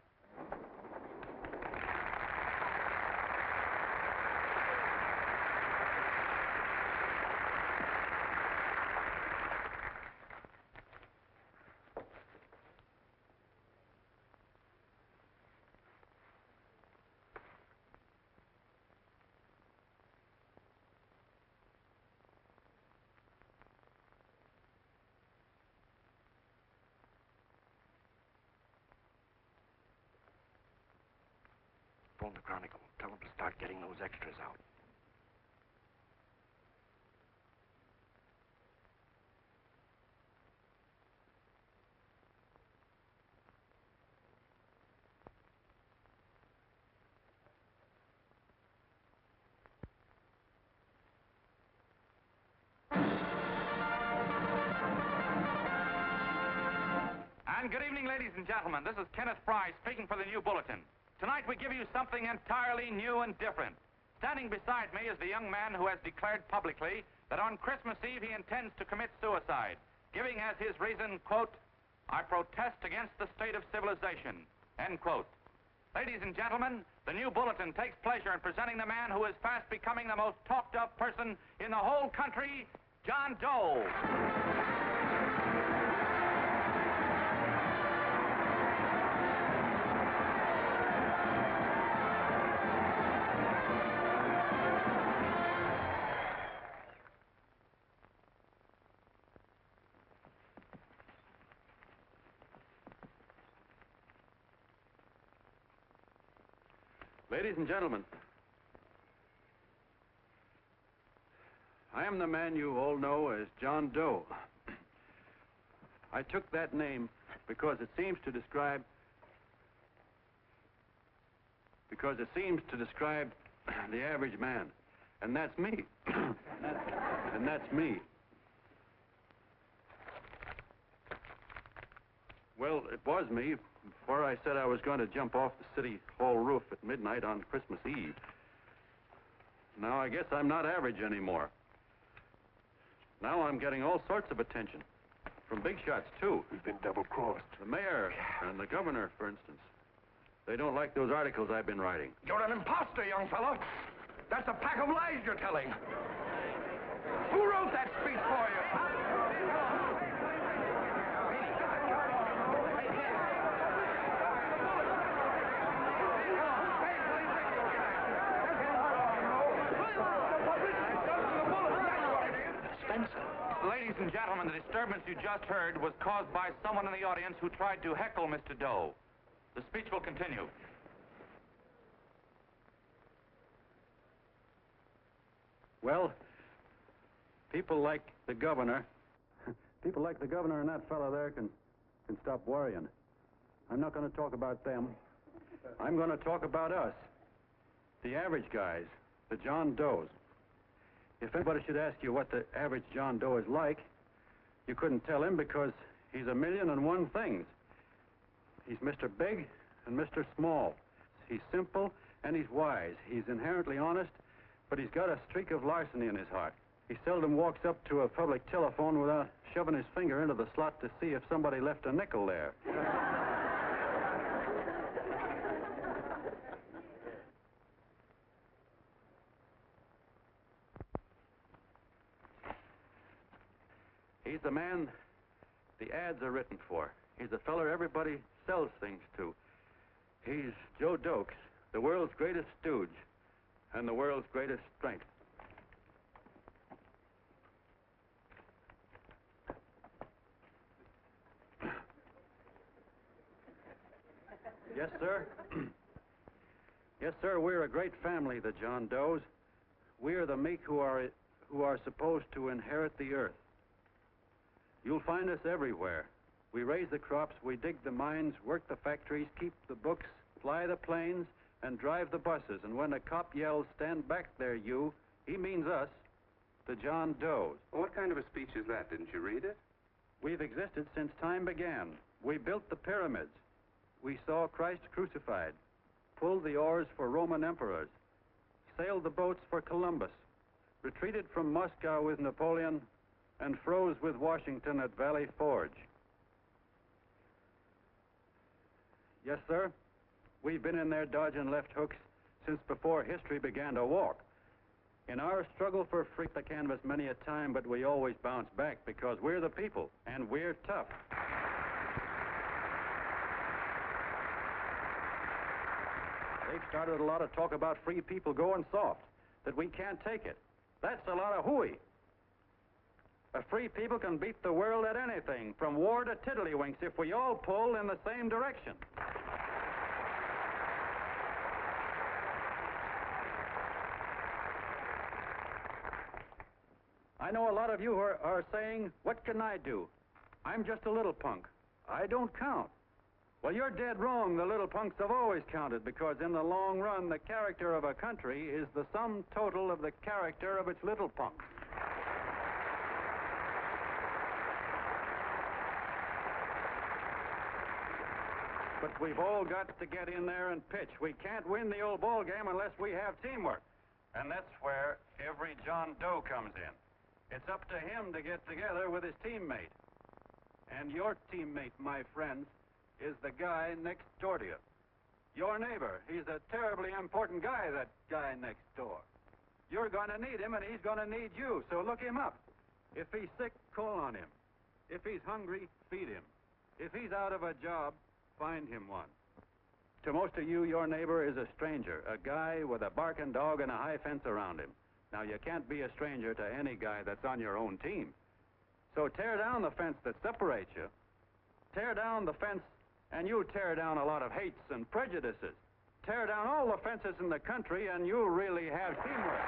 Phone the Chronicle. Tell them to start getting those extras out. And good evening, ladies and gentlemen. This is Kenneth Fry speaking for the New Bulletin. Tonight we give you something entirely new and different. Standing beside me is the young man who has declared publicly that on Christmas Eve he intends to commit suicide, giving as his reason, quote, "I protest against the state of civilization," end quote. Ladies and gentlemen, the New Bulletin takes pleasure in presenting the man who is fast becoming the most talked-of person in the whole country, John Doe. Ladies and gentlemen, I am the man you all know as John Doe. I took that name because it seems to describe the average man. And that's me. and that's me. Well, it was me before I said I was going to jump off the city hall roof at midnight on Christmas Eve. Now I guess I'm not average anymore. Now I'm getting all sorts of attention. From big shots, too. We've been double-crossed. The mayor and the governor, for instance. They don't like those articles I've been writing. You're an imposter, young fellow. That's a pack of lies you're telling. Who wrote that speech for you? Ladies and gentlemen, the disturbance you just heard was caused by someone in the audience who tried to heckle Mr. Doe. The speech will continue. Well, people like the governor and that fellow there can stop worrying. I'm not going to talk about them. I'm going to talk about us, the average guys, the John Does. If anybody should ask you what the average John Doe is like, you couldn't tell him because he's 1,000,001 things. He's Mr. Big and Mr. Small. He's simple and he's wise. He's inherently honest, but he's got a streak of larceny in his heart. He seldom walks up to a public telephone without shoving his finger into the slot to see if somebody left a nickel there. He's the man the ads are written for. He's the feller everybody sells things to. He's Joe Dokes, the world's greatest stooge and the world's greatest strength. Yes, sir. Yes, sir, we're a great family, the John Does. We are the meek who are supposed to inherit the earth. You'll find us everywhere. We raise the crops, we dig the mines, work the factories, keep the books, fly the planes, and drive the buses. And when a cop yells, "Stand back there, you," he means us, the John Does. Well, what kind of a speech is that? Didn't you read it? We've existed since time began. We built the pyramids. We saw Christ crucified, pulled the oars for Roman emperors, sailed the boats for Columbus, retreated from Moscow with Napoleon, and froze with Washington at Valley Forge. Yes, sir. We've been in there dodging left hooks since before history began to walk. In our struggle for freedom, the canvas many a time, but we always bounce back because we're the people, and we're tough. They've started a lot of talk about free people going soft, that we can't take it. That's a lot of hooey. A free people can beat the world at anything, from war to tiddlywinks, if we all pull in the same direction. I know a lot of you are saying, "What can I do? I'm just a little punk. I don't count." Well, you're dead wrong. The little punks have always counted, because in the long run, the character of a country is the sum total of the character of its little punks. But we've all got to get in there and pitch. We can't win the old ball game unless we have teamwork. And that's where every John Doe comes in. It's up to him to get together with his teammate. And your teammate, my friends, is the guy next door to you. Your neighbor. He's a terribly important guy, that guy next door. You're going to need him, and he's going to need you, so look him up. If he's sick, call on him. If he's hungry, feed him. If he's out of a job, find him one. To most of you, your neighbor is a stranger, a guy with a barking dog and a high fence around him. Now, you can't be a stranger to any guy that's on your own team. So tear down the fence that separates you. Tear down the fence, and you tear down a lot of hates and prejudices. Tear down all the fences in the country, and you really have teamwork.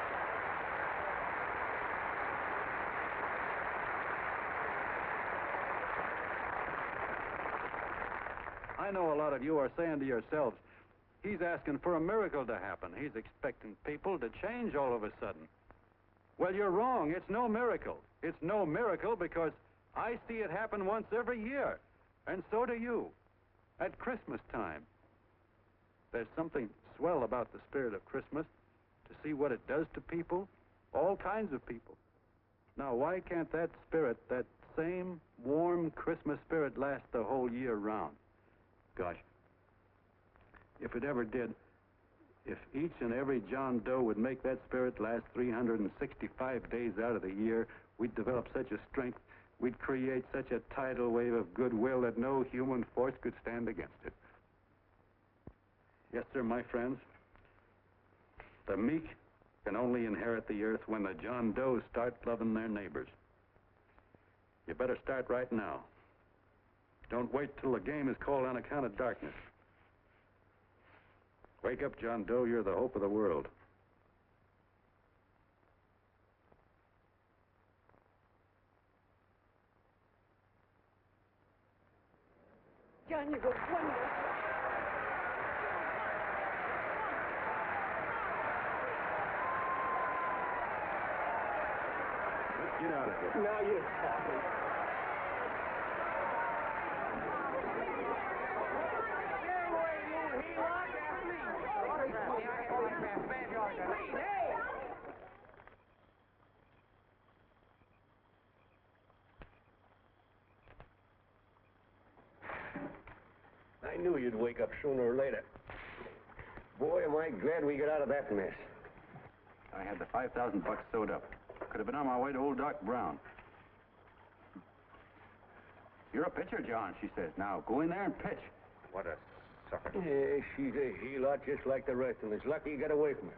I know a lot of you are saying to yourselves, "He's asking for a miracle to happen. He's expecting people to change all of a sudden." Well, you're wrong. It's no miracle. It's no miracle because I see it happen once every year, and so do you, at Christmas time. There's something swell about the spirit of Christmas, to see what it does to people, all kinds of people. Now, why can't that spirit, that same warm Christmas spirit, last the whole year round? Gosh, if it ever did, if each and every John Doe would make that spirit last 365 days out of the year, we'd develop such a strength, we'd create such a tidal wave of goodwill that no human force could stand against it. Yes, sir, my friends. The meek can only inherit the earth when the John Does start loving their neighbors. You better start right now. Don't wait till the game is called on account of darkness. Wake up, John Doe. You're the hope of the world. John, you go wonderful. Let's get out of here. Now you're talking. knew you'd wake up sooner or later. Boy, am I glad we got out of that mess. I had the 5,000 bucks sewed up. Could have been on my way to old Doc Brown. You're a pitcher, John, she says. Now, go in there and pitch. What a sucker. Yeah, she's a heel-lot just like the rest of us. Lucky you got away from her.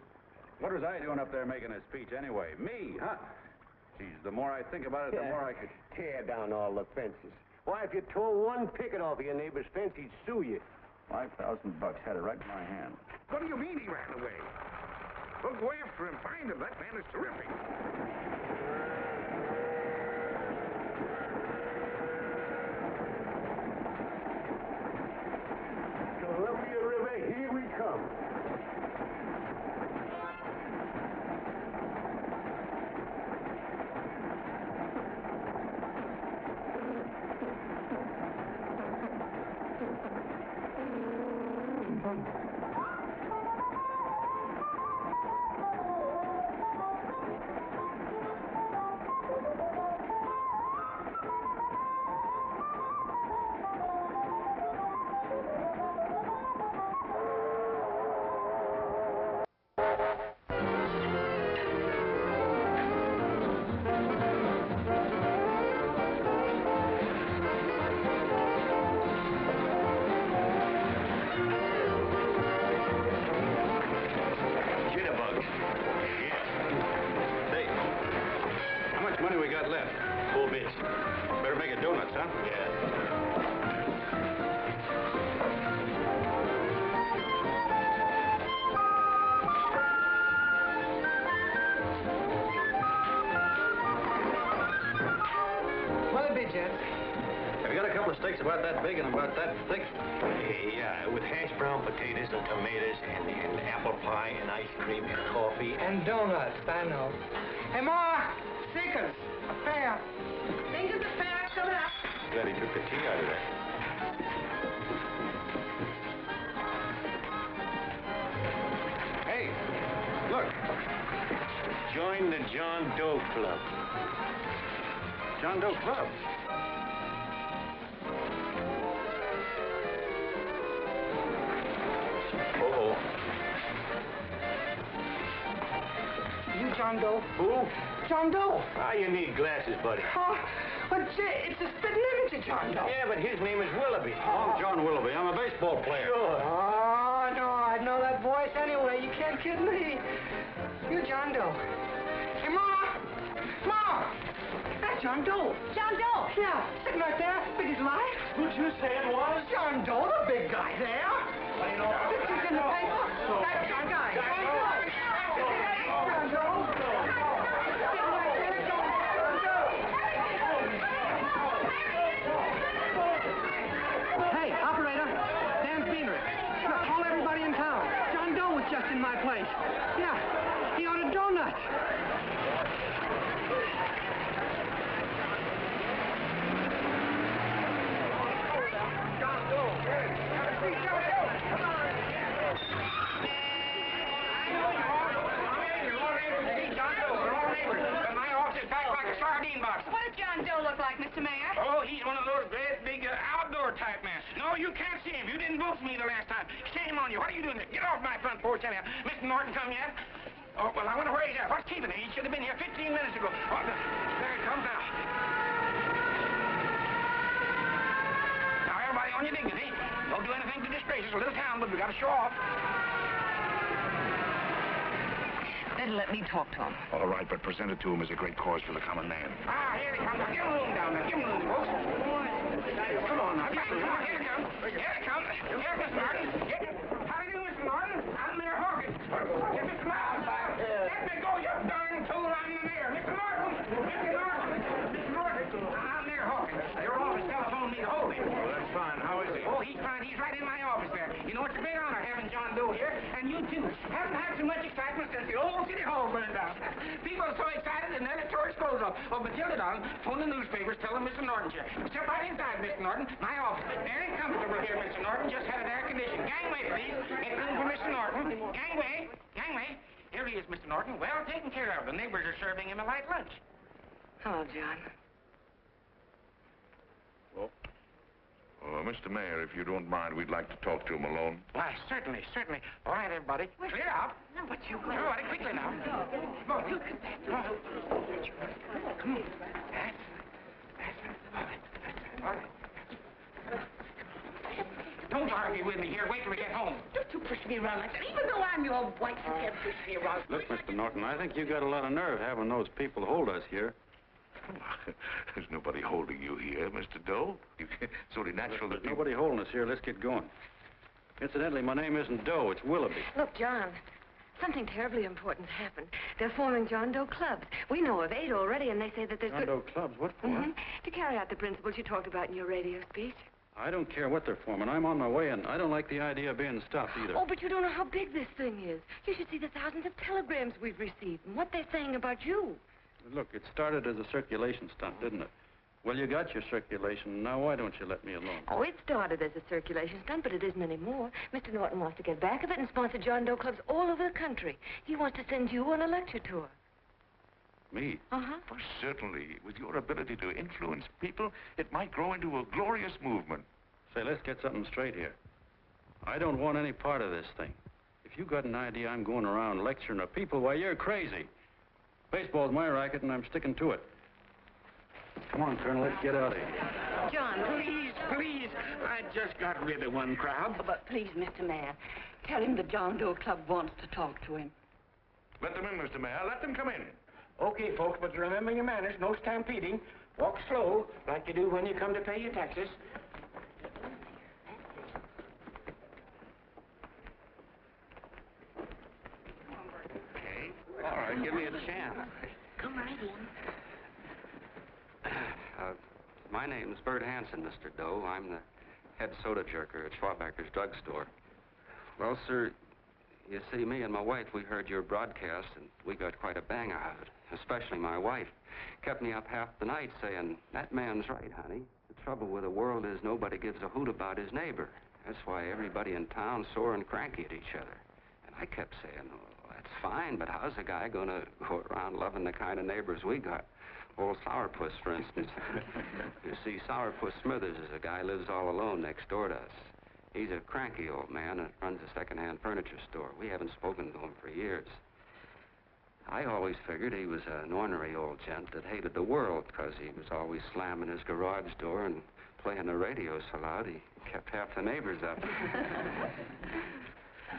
What was I doing up there making a speech anyway? Me, huh? Geez, the more I think about it, the more I could... Tear down all the fences. Why, if you tore one picket off of your neighbor's fence, he'd sue you. 5,000 bucks, had it right in my hand. What do you mean he ran away? We'll go after him, find him. That man is terrific. Columbia River, here we come. About that big and about that thick. Yeah, with hash brown potatoes and tomatoes and apple pie and ice cream and coffee. And donuts, I know. Hey, Ma! Seekers! A pair. Fingers a pair, coming up. Glad he took the tea out of there. Hey, look. Join the John Doe Club. John Doe Club? John Doe. Who? John Doe. Ah, you need glasses, buddy. Oh, but it's a spitting image of John Doe. Yeah, but his name is Willoughby. I'm John Willoughby. I'm a baseball player. Sure. Oh, no, I know that voice anyway. You can't kid me. You're John Doe. Hey, Ma! Ma! That's John Doe. John Doe. Yeah, sitting right there, big as life. Who'd you say it was? John Doe, the big guy there. Pictures in the paper. That's John Guy. John Doe. Hey, operator, Dan Beaner. Look, call everybody in town. John Doe was just in my place. Yeah, he ordered donuts. John Doe. Have a seat, John Doe. Come on. John Doe, we're all neighbors. And my office is packed like a sardine box. What does John Doe look like, Mr. Mayor? Oh, he's one of those great big outdoor type men. No, you can't see him. You didn't boost me the last time. Shame on you. What are you doing there? Get off my front porch anyhow. Mr. Norton come yet? Oh, well, I wonder where he's at. What's keeping him? He should have been here 15 minutes ago. Oh, there it comes now. Now, everybody on your dignity. Don't do anything to disgrace us. A little town, but we got to show off. Then let me talk to him. All right, but present it to him as a great cause for the common man. Ah, here he comes. Now, give him room down there. Give him room, folks. Come on now. Come on, here he comes. Here he comes. Here's Mr. Martin. How do you do, Mr. Martin? I'm Mayor Hawkins. Here's Mr. Martin. Let me go, you darn tool. I'm the mayor. Mr. Martin. Mr. Martin. Mr. Martin. I'm Mayor Hawkins. Your office telephoned me to hold him. Well, that's fine. How is he? Oh, he's fine. He's right in my office there. You know, it's a big honor having John Doe here, and you too. Haven't had so much excitement since the old city hall burned down. People are so excited and they're tourist clothes off. Oh, but till it on, phone the newspapers, tell them Mr. Norton's here. Step right inside, Mr. Norton. My office. Very comfortable here, Mr. Norton. Just had it air conditioned. Gangway, please. Make room for Mr. Norton. Gangway. Gangway. Here he is, Mr. Norton. Well taken care of. The neighbors are serving him a light lunch. Hello, John. Mr. Mayor, if you don't mind, we'd like to talk to him alone. Why, certainly, certainly. All right, everybody. Clear out. No, but you... Everybody, quickly now. Come on, look at that. Come on. Come on. That's right. All right. Don't argue with me here. Wait till we get home. Don't you push me around like that. Even though I'm your wife, you can't push me around. Look, Mr. Norton, I think you got a lot of nerve having those people hold us here. There's nobody holding you here, Mr. Doe. It's only natural that nobody holding us here. Let's get going. Incidentally, my name isn't Doe. It's Willoughby. Look, John, something terribly important's happened. They're forming John Doe clubs. We know of 8 already, and they say that there's... John Doe clubs? What for? To carry out the principles you talked about in your radio speech. I don't care what they're forming. I'm on my way, and I don't like the idea of being stopped either. Oh, but you don't know how big this thing is. You should see the thousands of telegrams we've received and what they're saying about you. Look, it started as a circulation stunt, didn't it? Well, you got your circulation. Now, why don't you let me alone? Oh, it started as a circulation stunt, but it isn't anymore. Mr. Norton wants to get back of it and sponsor John Doe clubs all over the country. He wants to send you on a lecture tour. Me? Uh-huh. Well, certainly. With your ability to influence people, it might grow into a glorious movement. Say, let's get something straight here. I don't want any part of this thing. If you got an idea I'm going around lecturing the people, why, you're crazy. Baseball's my racket, and I'm sticking to it. Come on, Colonel, let's get out of here. John, Please, please. I just got rid of one crowd. But please, Mr. Mayor, tell him the John Doe Club wants to talk to him. Let them in, Mr. Mayor. Let them come in. Okay, folks, but remember your manners. No stampeding. Walk slow, like you do when you come to pay your taxes. All right, give me a chance. come right in. My name's Bert Hanson, Mr. Doe. I'm the head soda jerker at Schwabacker's drugstore. Well, sir, you see, me and my wife, we heard your broadcast, and we got quite a bang out of it. Especially my wife. Kept me up half the night saying, that man's right, honey. The trouble with the world is nobody gives a hoot about his neighbor. That's why everybody in town's sore and cranky at each other. And I kept saying, well, that's fine, but how's a guy going to go around loving the kind of neighbors we got? Old Sourpuss, for instance. You see, Sourpuss Smithers is a guy lives all alone next door to us. He's a cranky old man and runs a second-hand furniture store. We haven't spoken to him for years. I always figured he was an ornery old gent that hated the world because he was always slamming his garage door and playing the radio so loud he kept half the neighbors up.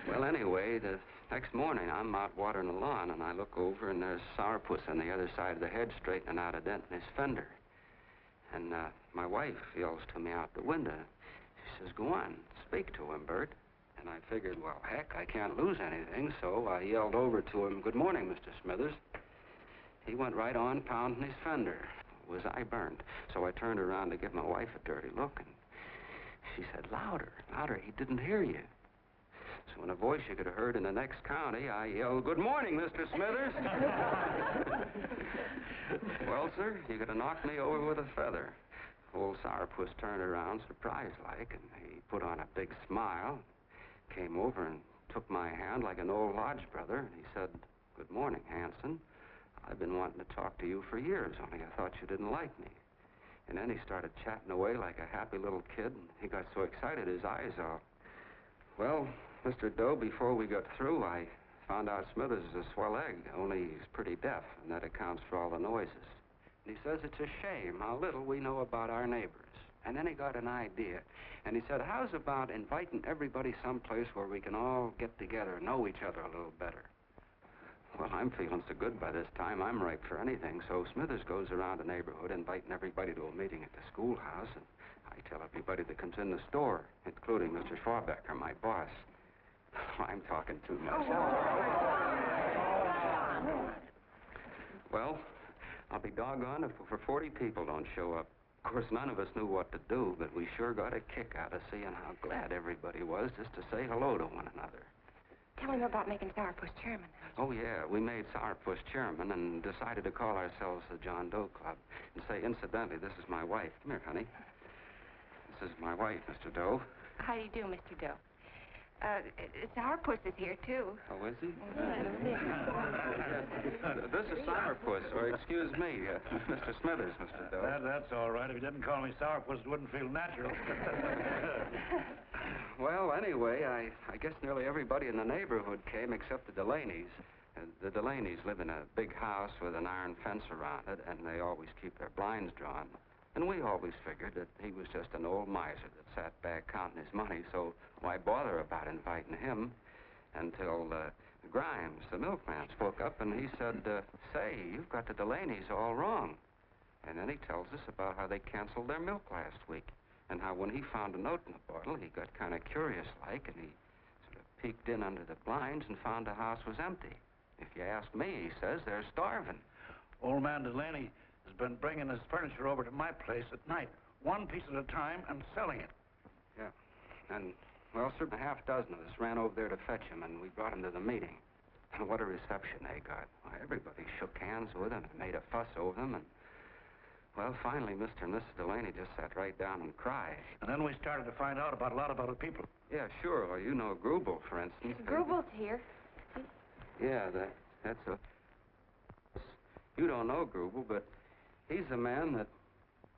Well, anyway, the next morning I'm out watering the lawn and I look over and there's Sourpuss on the other side of the hedge straightening out a dent in his fender. And my wife yells to me out the window. She says, go on, speak to him, Bert. And I figured, well, heck, I can't lose anything, so I yelled over to him, good morning, Mr. Smithers. He went right on pounding his fender. Was I burned? So I turned around to give my wife a dirty look, and she said, louder, louder, he didn't hear you. So in a voice you could have heard in the next county, I yelled, good morning, Mr. Smithers. Well, sir, you could have knocked me over with a feather. Old Sourpuss turned around surprised-like, and he put on a big smile, came over and took my hand like an old lodge brother, and he said, good morning, Hanson. I've been wanting to talk to you for years, only I thought you didn't like me. And then he started chatting away like a happy little kid, and he got so excited his eyes all... Well, Mr. Doe, before we got through, I found out Smithers is a swell egg, only he's pretty deaf, and that accounts for all the noises. And he says it's a shame how little we know about our neighbors. And then he got an idea, and he said, how's about inviting everybody someplace where we can all get together and know each other a little better? Well, I'm feeling so good by this time, I'm ripe for anything. So Smithers goes around the neighborhood inviting everybody to a meeting at the schoolhouse, and I tell everybody that comes in the store, including Mr. Schwabacker, my boss. I'm talking too much. Well, I'll be doggone if for 40 people don't show up. Of course, none of us knew what to do, but we sure got a kick out of seeing how glad everybody was just to say hello to one another. Tell him about making Sourpuss chairman. Oh, yeah, we made Sourpuss chairman and decided to call ourselves the John Doe Club. And say, incidentally, this is my wife. Come here, honey. This is my wife, Mr. Doe. How do you do, Mr. Doe? Sourpuss is here, too. Oh, is he? This is Sourpuss, or excuse me, Mr. Smithers, Mr. Doe. That's all right. If you didn't call me Sourpuss, it wouldn't feel natural. Well, anyway, I guess nearly everybody in the neighborhood came except the Delaney's. The Delaney's live in a big house with an iron fence around it, and they always keep their blinds drawn. And we always figured that he was just an old miser that sat back counting his money, so why bother about inviting him? Until Grimes, the milkman, spoke up, and he said, say, you've got the Delaney's all wrong. And then he tells us about how they canceled their milk last week, and how when he found a note in the bottle, he got kind of curious-like, and he sort of peeked in under the blinds and found the house was empty. If you ask me, he says, they're starving. Old man Delaney has been bringing his furniture over to my place at night, one piece at a time, and selling it. Yeah. And, well, sir, a half dozen of us ran over there to fetch him, and we brought him to the meeting. And what a reception they got. Why, everybody shook hands with him and made a fuss over them, and, well, finally, Mr. and Mrs. Delaney just sat right down and cried. And then we started to find out about a lot of other people. Yeah, sure. Well, you know Grubel, for instance. Grubel's here. Yeah, that's a... You don't know Grubel, but he's a man that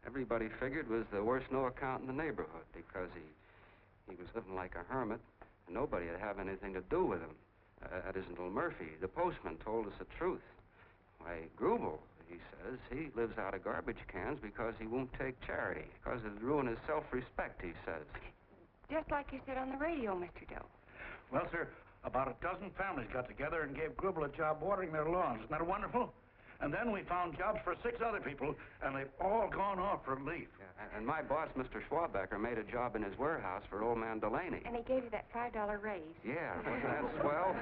everybody figured was the worst no-account in the neighborhood because he was living like a hermit, and nobody would have anything to do with him. That isn't Little Murphy. The postman told us the truth. Why, Grubel, he says, he lives out of garbage cans because he won't take charity, because it'd ruin his self-respect, he says. Just like you said on the radio, Mr. Doe. Well, sir, about a dozen families got together and gave Grubel a job watering their lawns. Isn't that wonderful? And then we found jobs for 6 other people, and they've all gone off for leave. Yeah, and my boss, Mr. Schwabecker, made a job in his warehouse for old man Delaney. And he gave you that $5 raise. Yeah, wasn't that swell?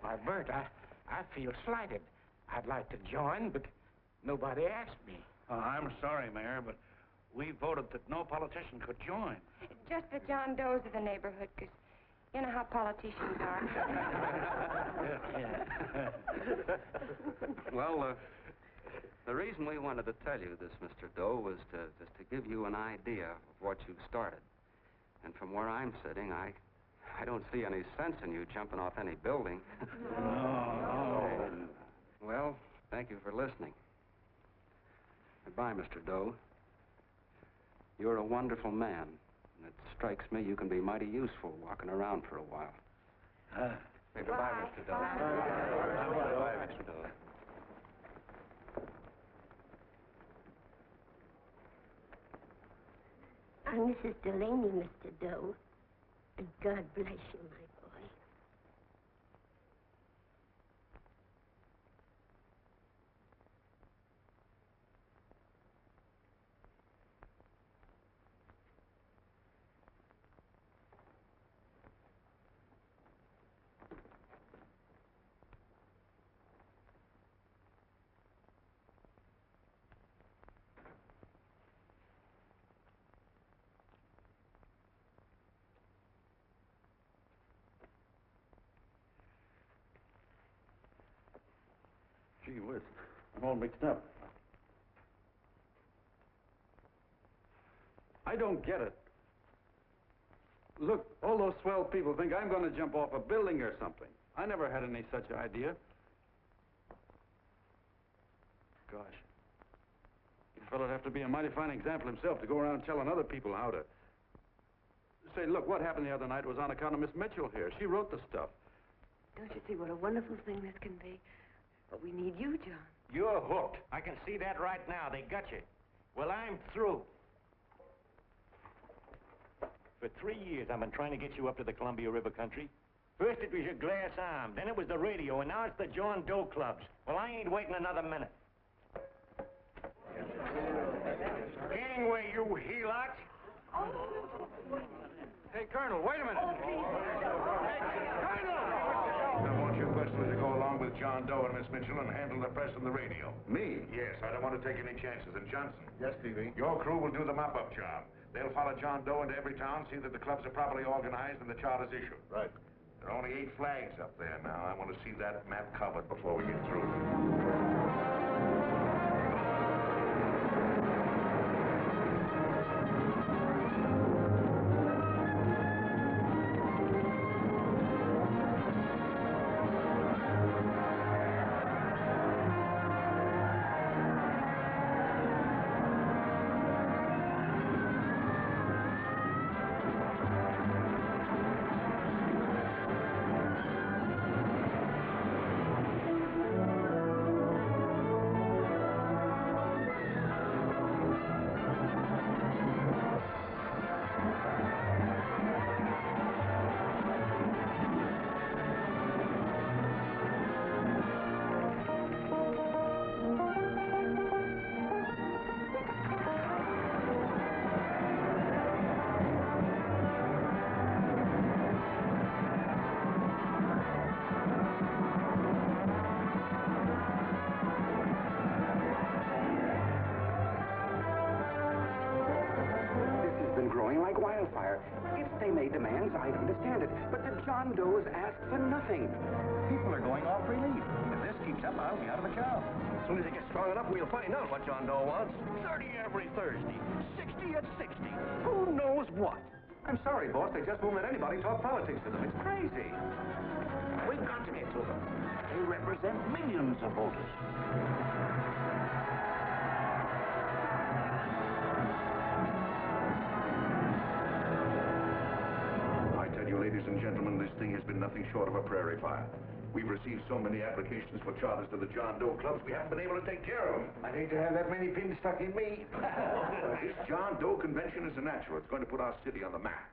Why, Bert, I feel slighted. I'd like to join, but nobody asked me. I'm sorry, Mayor, but we voted that no politician could join. Just the John Does of the neighborhood, because you know how politicians are. Well, the reason we wanted to tell you this, Mr. Doe, was just to give you an idea of what you've started. And from where I'm sitting, I don't see any sense in you jumping off any building. No. Well, thank you for listening. Goodbye, Mr. Doe. You're a wonderful man. And it strikes me you can be mighty useful walking around for a while. Say goodbye, Mr. Doe. Goodbye, Mr. Doe. I'm Mrs. Delaney, Mr. Doe. And God bless you, my boy. Gee whiz, I'm all mixed up. I don't get it. Look, all those swell people think I'm going to jump off a building or something. I never had any such idea. Gosh. The fellow'd have to be a mighty fine example himself to go around telling other people how to... Say, look, what happened the other night was on account of Miss Mitchell here. She wrote the stuff. Don't you see what a wonderful thing this can be? But we need you, John. You're hooked. I can see that right now. They got you. Well, I'm through. For 3 years, I've been trying to get you up to the Columbia River country. First it was your glass arm, then it was the radio, and now it's the John Doe clubs. Well, I ain't waiting another minute. Gangway, you helots! Hey, Colonel, wait a minute. I want you personally to go along with John Doe and Miss Mitchell and handle the press and the radio. Me? Yes, I don't want to take any chances. And Johnson? Yes, Stevie? Your crew will do the mop-up job. They'll follow John Doe into every town, see that the clubs are properly organized and the charters issued. Right. There are only 8 flags up there now. I want to see that map covered before we get through. fair. If they made demands, I'd understand it. But the John Does ask for nothing. People are going off relief. If this keeps up, I'll be out of a job. As soon as it gets strong enough, we'll find out what John Doe wants. 30 every Thursday. 60 at 60. Who knows what? I'm sorry, boss. They just won't let anybody talk politics to them. It's crazy. We've got to get to them. They represent millions of voters. I tell you, ladies and gentlemen, this thing has been nothing short of a prairie fire. We've received so many applications for charters to the John Doe clubs, we haven't been able to take care of them. I'd hate to have that many pins stuck in me. This John Doe convention is a natural. It's going to put our city on the map.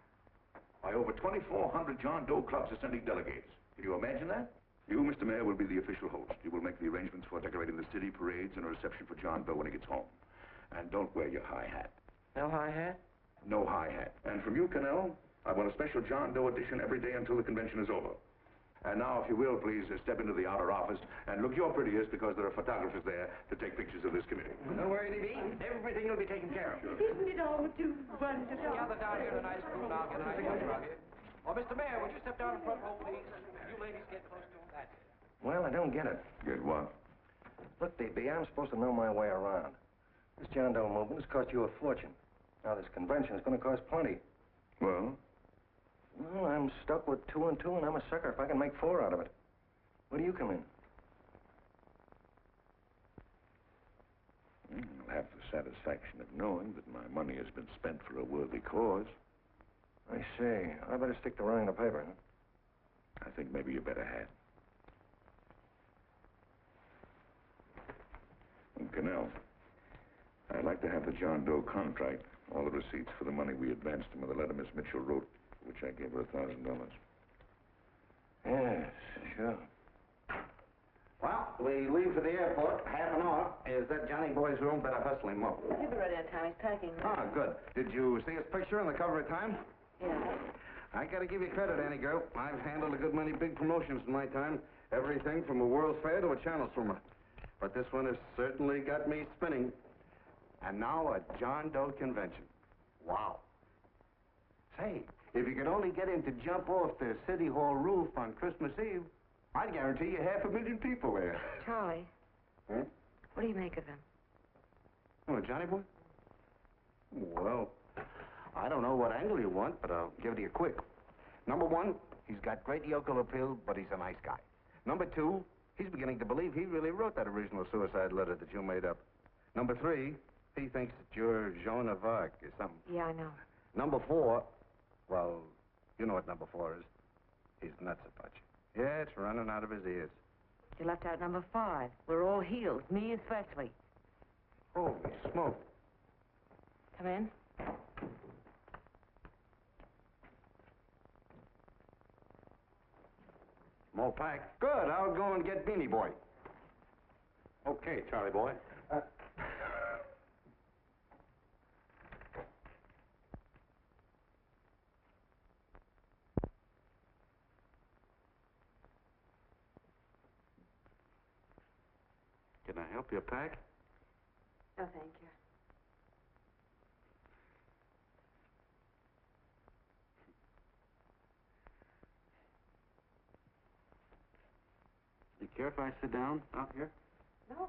Why, over 2,400 John Doe clubs are sending delegates. Can you imagine that? You, Mr. Mayor, will be the official host. You will make the arrangements for decorating the city, parades, and a reception for John Doe when he gets home. And don't wear your high hat. No high hat? No high hat. And from you, Cannell, I want a special John Doe edition every day until the convention is over. And now, if you will, please step into the outer office and look your prettiest because there are photographers there to take pictures of this committee. Don't worry, D.B. Everything will be taken care of. Isn't it all too wonderful? Gather down here tonight, school. I'll get a picture of you. Oh, Mr. Mayor, would you step down in front row, please? You ladies get close to him. That's it. Well, I don't get it. Get what? Look, D.B., I'm supposed to know my way around. This John Doe movement has cost you a fortune. Now, this convention is going to cost plenty. Well? Well, I'm stuck with 2 and 2, and I'm a sucker if I can make 4 out of it. Where do you come in? I'll have the satisfaction of knowing that my money has been spent for a worthy cause. I see. I better stick to running the paper, huh? I think maybe you better have. And Cannell, I'd like to have the John Doe contract, all the receipts for the money we advanced him, and the letter Miss Mitchell wrote, which I gave her $1,000. Yes, sure. Well, we leave for the airport. Half an hour. Is that Johnny boy's room? Better hustle him up. He'll be ready on time. He's packing. Ah, good. Did you see his picture on the cover of Time? Yeah. I gotta give you credit, Annie girl. I've handled a good many big promotions in my time. Everything from a World's Fair to a channel swimmer. But this one has certainly got me spinning. And now a John Doe convention. Wow. Say, if you could only get him to jump off the City Hall roof on Christmas Eve, I'd guarantee you 500,000 people there. Charlie. Huh? What do you make of him? Oh, Johnny boy? Well, I don't know what angle you want, but I'll give it to you quick. Number 1, he's got great yokel appeal, but he's a nice guy. Number 2, he's beginning to believe he really wrote that original suicide letter that you made up. Number 3, he thinks that you're Joan of Arc or something. Yeah, I know. Number 4, well, you know what number 4 is. He's nuts about you. Yeah, it's running out of his ears. You left out number 5. We're all healed, me especially. Holy smoke. Come in. More pack. Good. I'll go and get Beanie Boy. Okay, Charlie boy. Can I help you pack? No, thank you. You care if I sit down out here? No.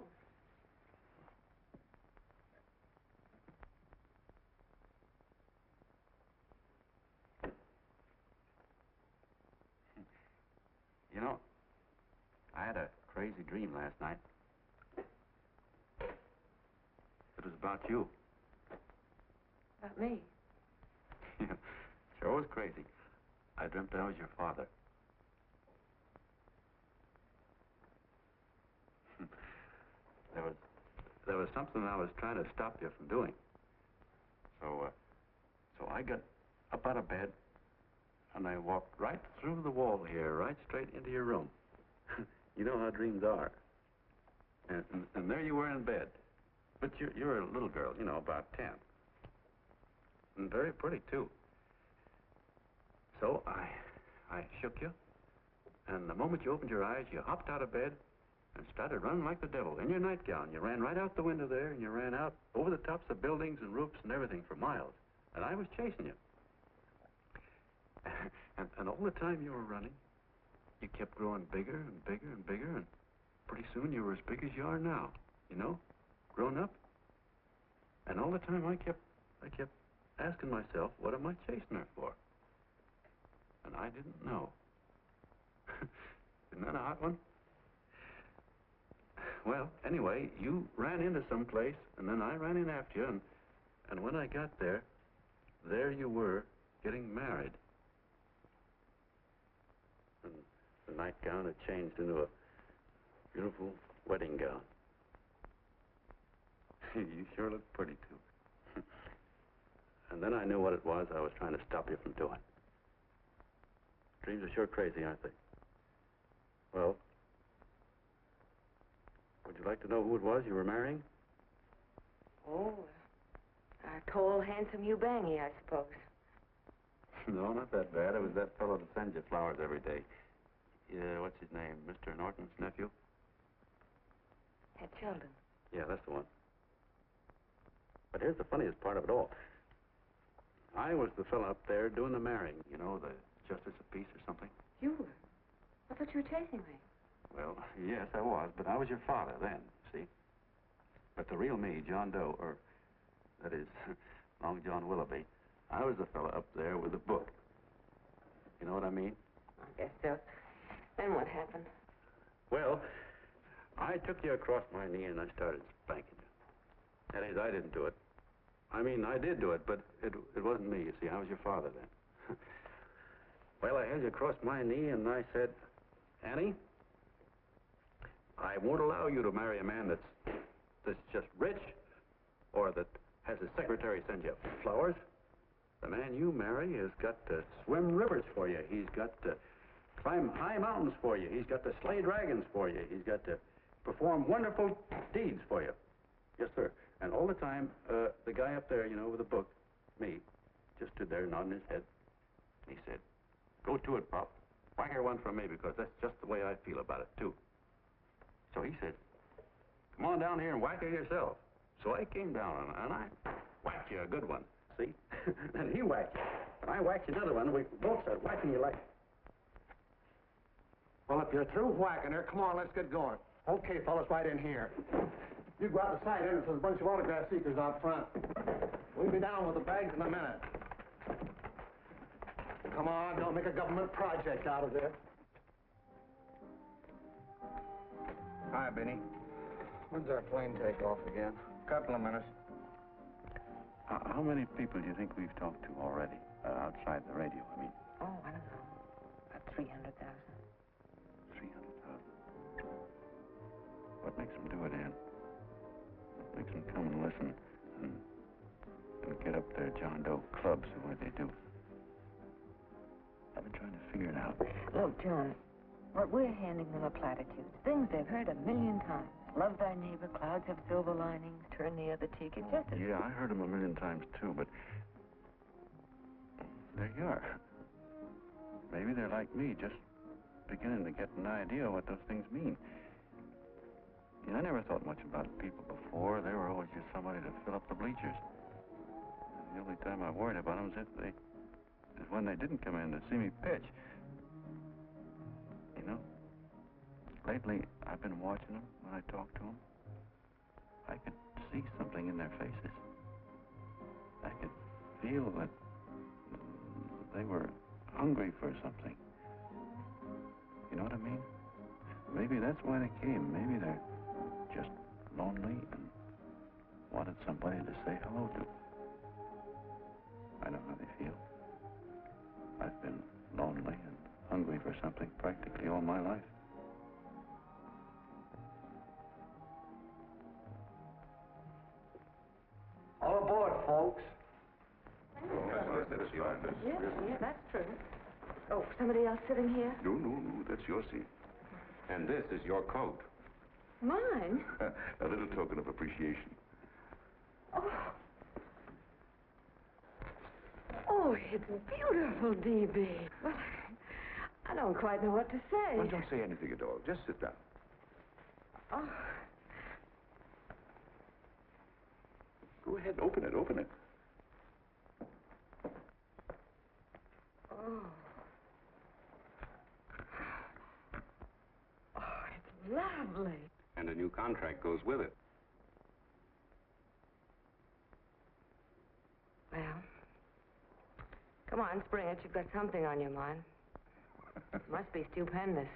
You know, I had a crazy dream last night. It was about you. About me? Sure was crazy. I dreamt I was your father. There was something I was trying to stop you from doing. So I got up out of bed, and I walked right through the wall here, right straight into your room. You know how dreams are. And there you were in bed. But you're a little girl, you know, about 10. And very pretty, too. So I shook you, and the moment you opened your eyes, you hopped out of bed and started running like the devil in your nightgown. You ran right out the window there, and you ran out over the tops of buildings and roofs and everything for miles. And I was chasing you. And all the time you were running, you kept growing bigger and bigger and bigger, and pretty soon you were as big as you are now, you know, grown up. And all the time I kept asking myself, what am I chasing her for? And I didn't know. Isn't that a hot one? Well, anyway, you ran into some place, and then I ran in after you, and when I got there you were, getting married. And the nightgown had changed into a beautiful wedding gown. You sure look pretty, too. And then I knew what it was I was trying to stop you from doing. Dreams are sure crazy, aren't they? Well, would you like to know who it was you were marrying? Oh, a tall, handsome Ubangi, I suppose. No, not that bad. It was that fellow that sends you flowers every day. Yeah, what's his name? Mr. Norton's nephew? At Sheldon. Yeah, that's the one. But here's the funniest part of it all. I was the fellow up there doing the marrying, you know, the justice of peace or something. You were? I thought you were chasing me. Well, yes, I was, but I was your father then, see? But the real me, John Doe, or that is, Long John Willoughby, I was the fellow up there with the book. You know what I mean? I guess so. Then what happened? Well, I took you across my knee and I started spanking you. That is, I didn't do it. I mean, I did do it, but it wasn't me, you see. I was your father then. Well, I held you across my knee and I said, Annie, I won't allow you to marry a man that's just rich or that has his secretary send you flowers. The man you marry has got to swim rivers for you. He's got to climb high mountains for you. He's got to slay dragons for you. He's got to perform wonderful deeds for you. Yes, sir. And all the time, the guy up there, you know, with the book, me, just stood there nodding his head. He said, go to it, Pop. Whack her one from me, because that's just the way I feel about it, too. So he said, come on down here and whack her yourself. So I came down, and I whacked you a good one, see? And he whacked you. And I whacked you another one, and we both started whacking you like... Well, if you're through whacking her, come on, let's get going. Okay, fellas, right in here. You go out the side entrance. There's a bunch of autograph seekers out front. We'll be down with the bags in a minute. Come on, don't make a government project out of this. Hi, Benny. When's our plane take off again? Couple of minutes. How many people do you think we've talked to already, outside the radio, I mean? Oh, I don't know. About 300,000. 300,000. What makes them do it, Ann? What makes them come and listen and get up their John Doe clubs the way they do? I've been trying to figure it out. Look, John, what we're handing them are platitudes. Things they've heard a million times. Love thy neighbor, clouds have silver linings, turn the other cheek. It's just as... Yeah, I heard them a million times, too, but... there you are. Maybe they're like me, just beginning to get an idea of what those things mean. You know, I never thought much about people before. They were always just somebody to fill up the bleachers. And the only time I worried about them is when they didn't come in to see me pitch. You know, lately I've been watching them when I talk to them. I could see something in their faces. I could feel that they were hungry for something. You know what I mean? Maybe that's why they came. Maybe they're just lonely and wanted somebody to say hello to. I know how they feel. I've been lonely and hungry for something practically all my life. All aboard, folks. Yeah, that's true. Oh, somebody else sitting here? No, that's your seat. And this is your coat. Mine? A little token of appreciation. Oh, it's beautiful, D.B. Well, I don't quite know what to say. Well, don't say anything at all. Just sit down. Oh. Go ahead, open it. Oh. lovely. And a new contract goes with it. Well, come on, spring it. You've got something on your mind. Must be stupendous.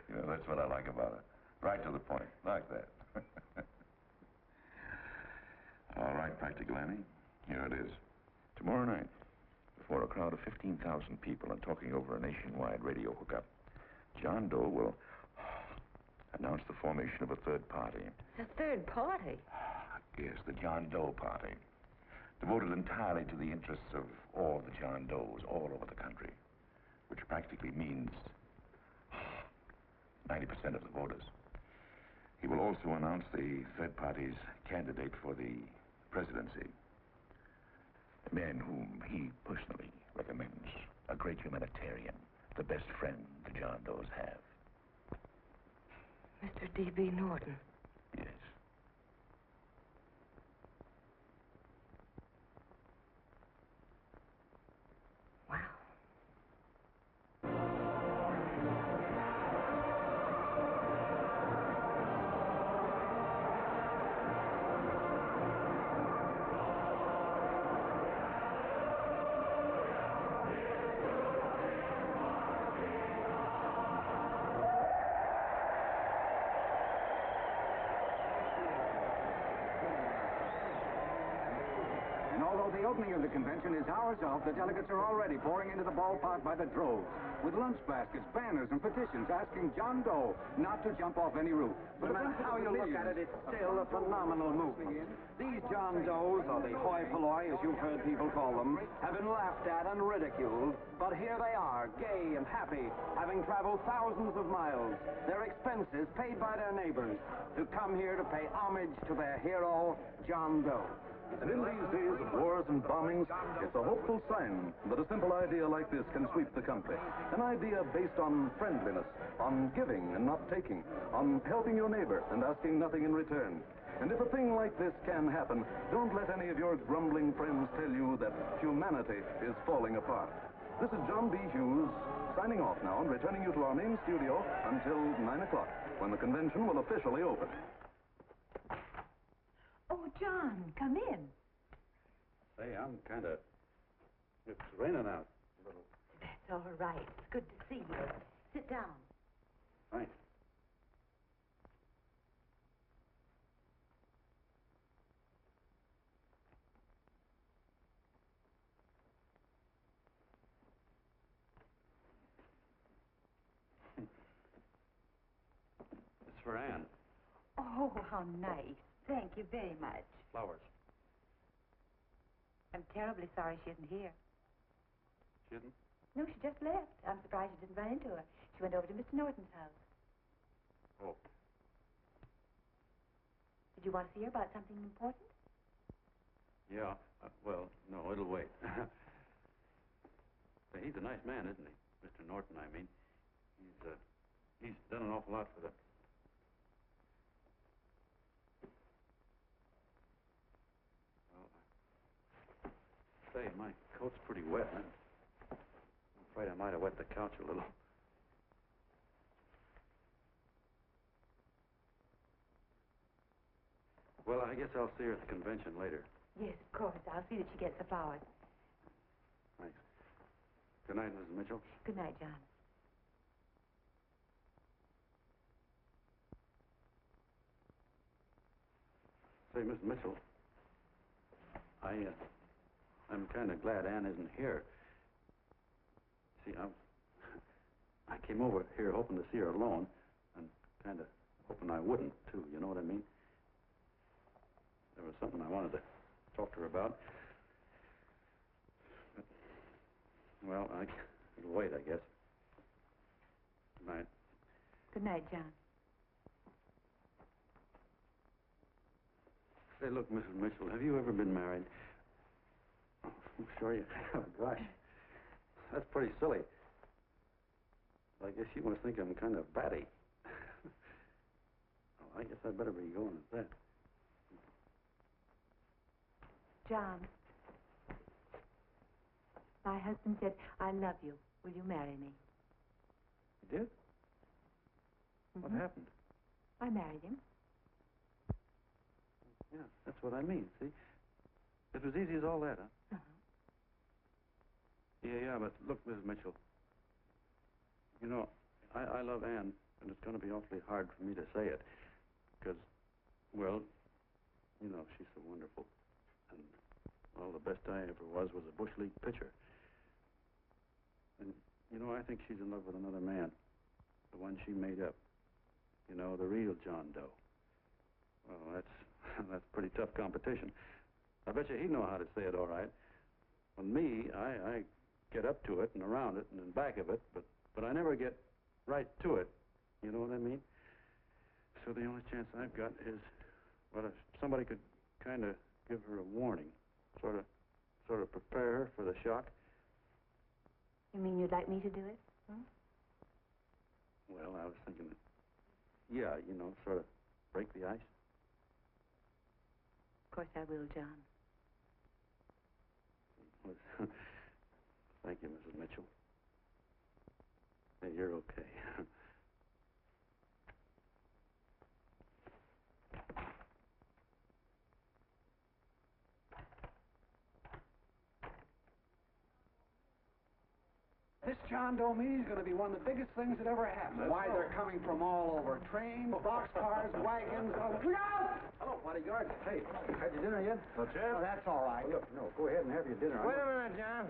You know, that's what I like about it. Right to the point. Like that. All right, Practical Annie. Here it is. Tomorrow night, before a crowd of 15,000 people and talking over a nationwide radio hookup, John Doe will announce the formation of a third party. A third party? Yes, the John Doe Party. Devoted entirely to the interests of all the John Does all over the country, which practically means 90% of the voters. He will also announce the third party's candidate for the presidency. A man whom he personally recommends, a great humanitarian, the best friend the John Does have. Mr. D.B. Norton. Yes. Wow. And although the opening of the convention is hours off, the delegates are already pouring into the ballpark by the droves, with lunch baskets, banners, and petitions asking John Doe not to jump off any roof. No matter how you look at it, it's still a phenomenal movement. These John Does, or the hoi polloi, as you've heard people call them, have been laughed at and ridiculed, but here they are, gay and happy, having traveled thousands of miles, their expenses paid by their neighbors, to come here to pay homage to their hero, John Doe. And in these days of wars and bombings, it's a hopeful sign that a simple idea like this can sweep the country. An idea based on friendliness, on giving and not taking, on helping your neighbor and asking nothing in return. And if a thing like this can happen, don't let any of your grumbling friends tell you that humanity is falling apart. This is John B. Hughes, signing off now and returning you to our main studio until 9 o'clock, when the convention will officially open. Oh, John, come in. Say, I'm kind of... It's raining out a little. That's all right. It's good to see you. Sit down. Thanks. It's for Anne. Oh, how nice. Thank you very much. Flowers. I'm terribly sorry she isn't here. She isn't? No, she just left. I'm surprised you didn't run into her. She went over to Mr. Norton's house. Oh. Did you want to see her about something important? Yeah. Well, no, it'll wait. Say, he's a nice man, isn't he? Mr. Norton, I mean. He's done an awful lot for the... Say, my coat's pretty wet. I'm afraid I might have wet the couch a little. Well, I guess I'll see her at the convention later. Yes, of course. I'll see that she gets the flowers. Thanks. Good night, Mrs. Mitchell. Good night, John. Say, Miss Mitchell, I'm kind of glad Anne isn't here. See, I came over here hoping to see her alone, and kind of hoping I wouldn't, too, you know what I mean? There was something I wanted to talk to her about. But, well, it'll wait, I guess. Good night. Good night, John. Say, look, Mrs. Mitchell, have you ever been married? Oh, I'm sure you have. Gosh, that's pretty silly. I guess you must think I'm kind of batty. Well, I guess I'd better be going at that. John, my husband said, I love you. Will you marry me? You did? What happened? I married him. Yeah, that's what I mean, see? It was easy as all that, huh? Yeah, but look, Mrs. Mitchell. You know, I love Ann, and it's going to be awfully hard for me to say it. Because, well, you know, she's so wonderful. And, well, the best I ever was a Bush League pitcher. And, you know, I think she's in love with another man. The one she made up. You know, the real John Doe. Well, that's pretty tough competition. I bet you he'd know how to say it all right. With me, I get up to it and around it and in back of it, but I never get right to it. You know what I mean? So the only chance I've got is, well, if somebody could kind of give her a warning, sort of prepare her for the shock. You mean you'd like me to do it? Hmm? Well, I was thinking that, yeah, you know, sort of break the ice. Of course I will, John. Well, thank you, Mrs. Mitchell. Hey, you're okay. This John Doe meeting is going to be one of the biggest things that ever happened. Why, they're coming from all over. Trains, boxcars, wagons. Look out! Hello, bodyguard. Hey, had your dinner yet? No, Jeff? Oh, that's all right. Look, no, go ahead and have your dinner. Wait a minute, John.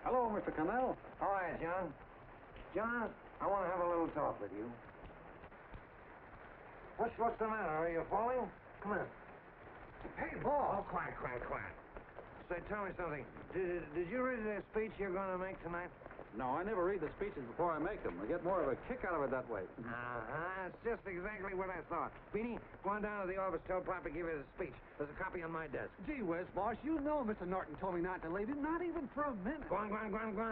Hello, Mr. Connell. All right, John. John, I want to have a little talk with you. What's the matter? Are you falling? Come on. Hey, Ball. Oh, quiet. Say, tell me something. Did you read the speech you're going to make tonight? No, I never read the speeches before I make them. I get more of a kick out of it that way. That's just exactly what I thought. Beanie, go on down to the office, tell Papa to give you the speech. There's a copy on my desk. Gee whiz, boss, you know Mr. Norton told me not to leave him, not even for a minute. Go on.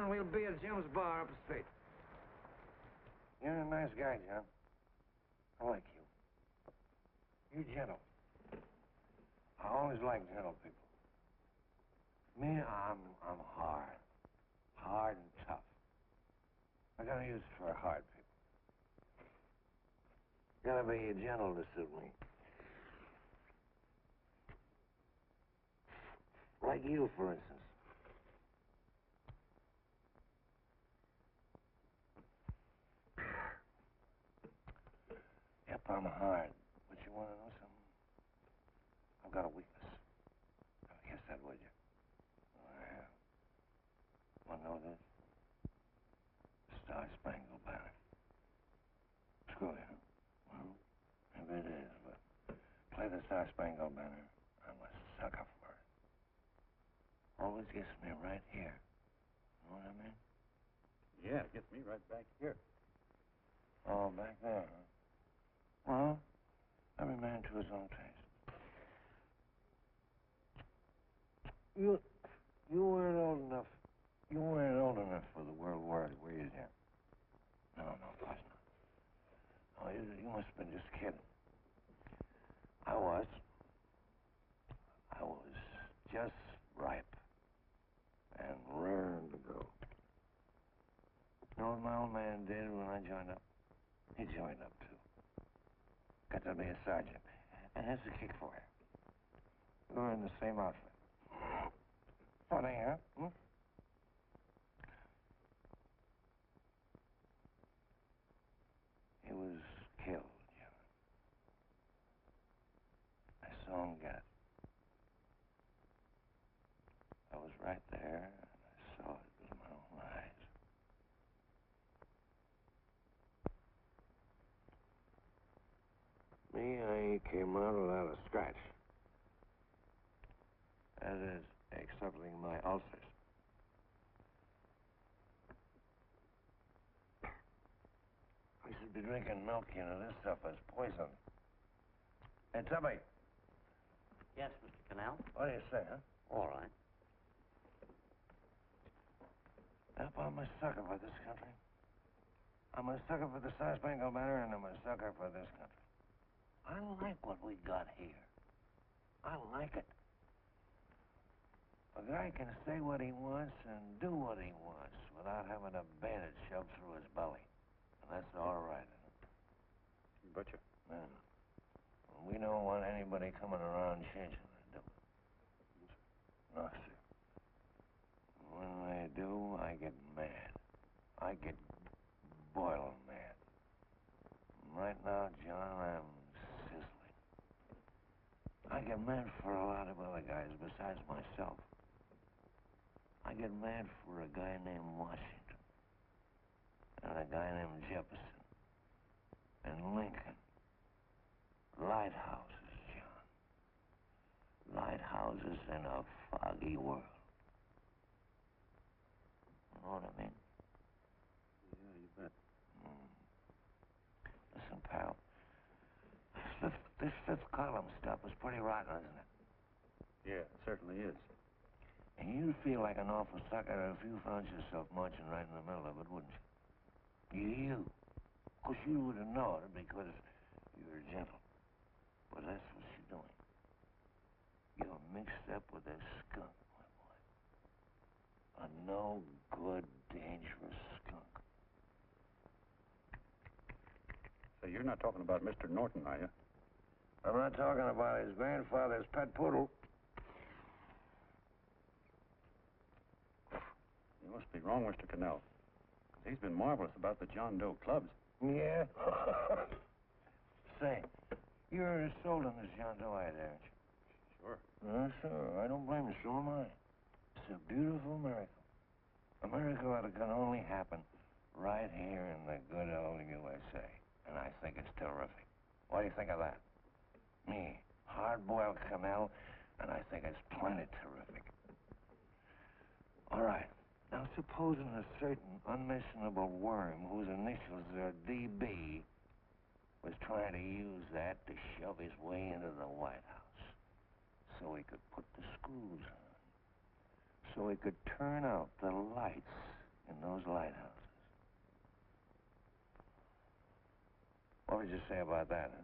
We'll be at Jim's bar up the street. You're a nice guy, John. I like you. You're gentle. I always like gentle people. Me, I'm hard. Hard and tough. I gotta use it for hard people. Gotta be gentle to suit me. Like you, for instance. Yep, I'm hard. But you wanna know something? I've got a weakness. I guess that, would you? I have. Want to know this? Star-Spangled Banner. Screw you. Well, maybe it is, but play the Star-Spangled Banner. I'm a sucker for it. Always gets me right here. Know what I mean? Yeah, it gets me right back here. Oh, back there, huh? Well, every man to his own taste. You weren't old enough. You weren't old enough for the World War, were you, Jim? No, of course not. Oh, you must have been just kidding. I was just ripe and raring to go. You know what my old man did when I joined up? He joined up, too. Got to be a sergeant. And here's the kick for you. We were in the same outfit. Funny, huh? Hmm? He was killed, John. I saw him get it. I was right there, and I saw it with my own eyes. Me, I came out without a scratch. That is, excepting my ulcers. I should be drinking milk, you know. This stuff is poison. Hey, Tubby. Yes, Mr. Connell? What do you say, huh? All right. Yep, I'm a sucker for this country. I'm a sucker for the Star-Spangled Banner, and I'm a sucker for this country. I like what we got here. I like it. A guy can say what he wants and do what he wants without having a bandage shoved through his belly. And that's all right. You betcha. Man, we don't want anybody coming around changing it, do we? No, sir. When they do, I get mad. I get boiling mad. Right now, John, I'm sizzling. I get mad for a lot of other guys besides myself. I get mad for a guy named Washington, and a guy named Jefferson, and Lincoln. Lighthouses, John. Lighthouses in a foggy world. You know what I mean? Yeah, you bet. Listen, pal. This fifth column stuff is pretty rotten, isn't it? Yeah, it certainly is. And you'd feel like an awful sucker if you found yourself marching right in the middle of it, wouldn't you? You. Of course, you wouldn't know it because you're gentle. But that's what you're doing. You're mixed up with a skunk, my boy. A no-good, dangerous skunk. So you're not talking about Mr. Norton, are you? I'm not talking about his grandfather's pet poodle. You must be wrong, Mr. Cannell. 'Cause he's been marvelous about the John Doe clubs. Yeah? Say, you're as sold on this John Doe idea, aren't you? Sure. Sure. I don't blame you. So am I. It's a beautiful miracle. A miracle that can only happen right here in the good old USA. And I think it's terrific. What do you think of that? Me, hard-boiled Cannell, and I think it's plenty terrific. All right. Now, supposing a certain unmentionable worm whose initials are DB was trying to use that to shove his way into the White House so he could put the screws on, so he could turn out the lights in those lighthouses. What would you say about that, huh?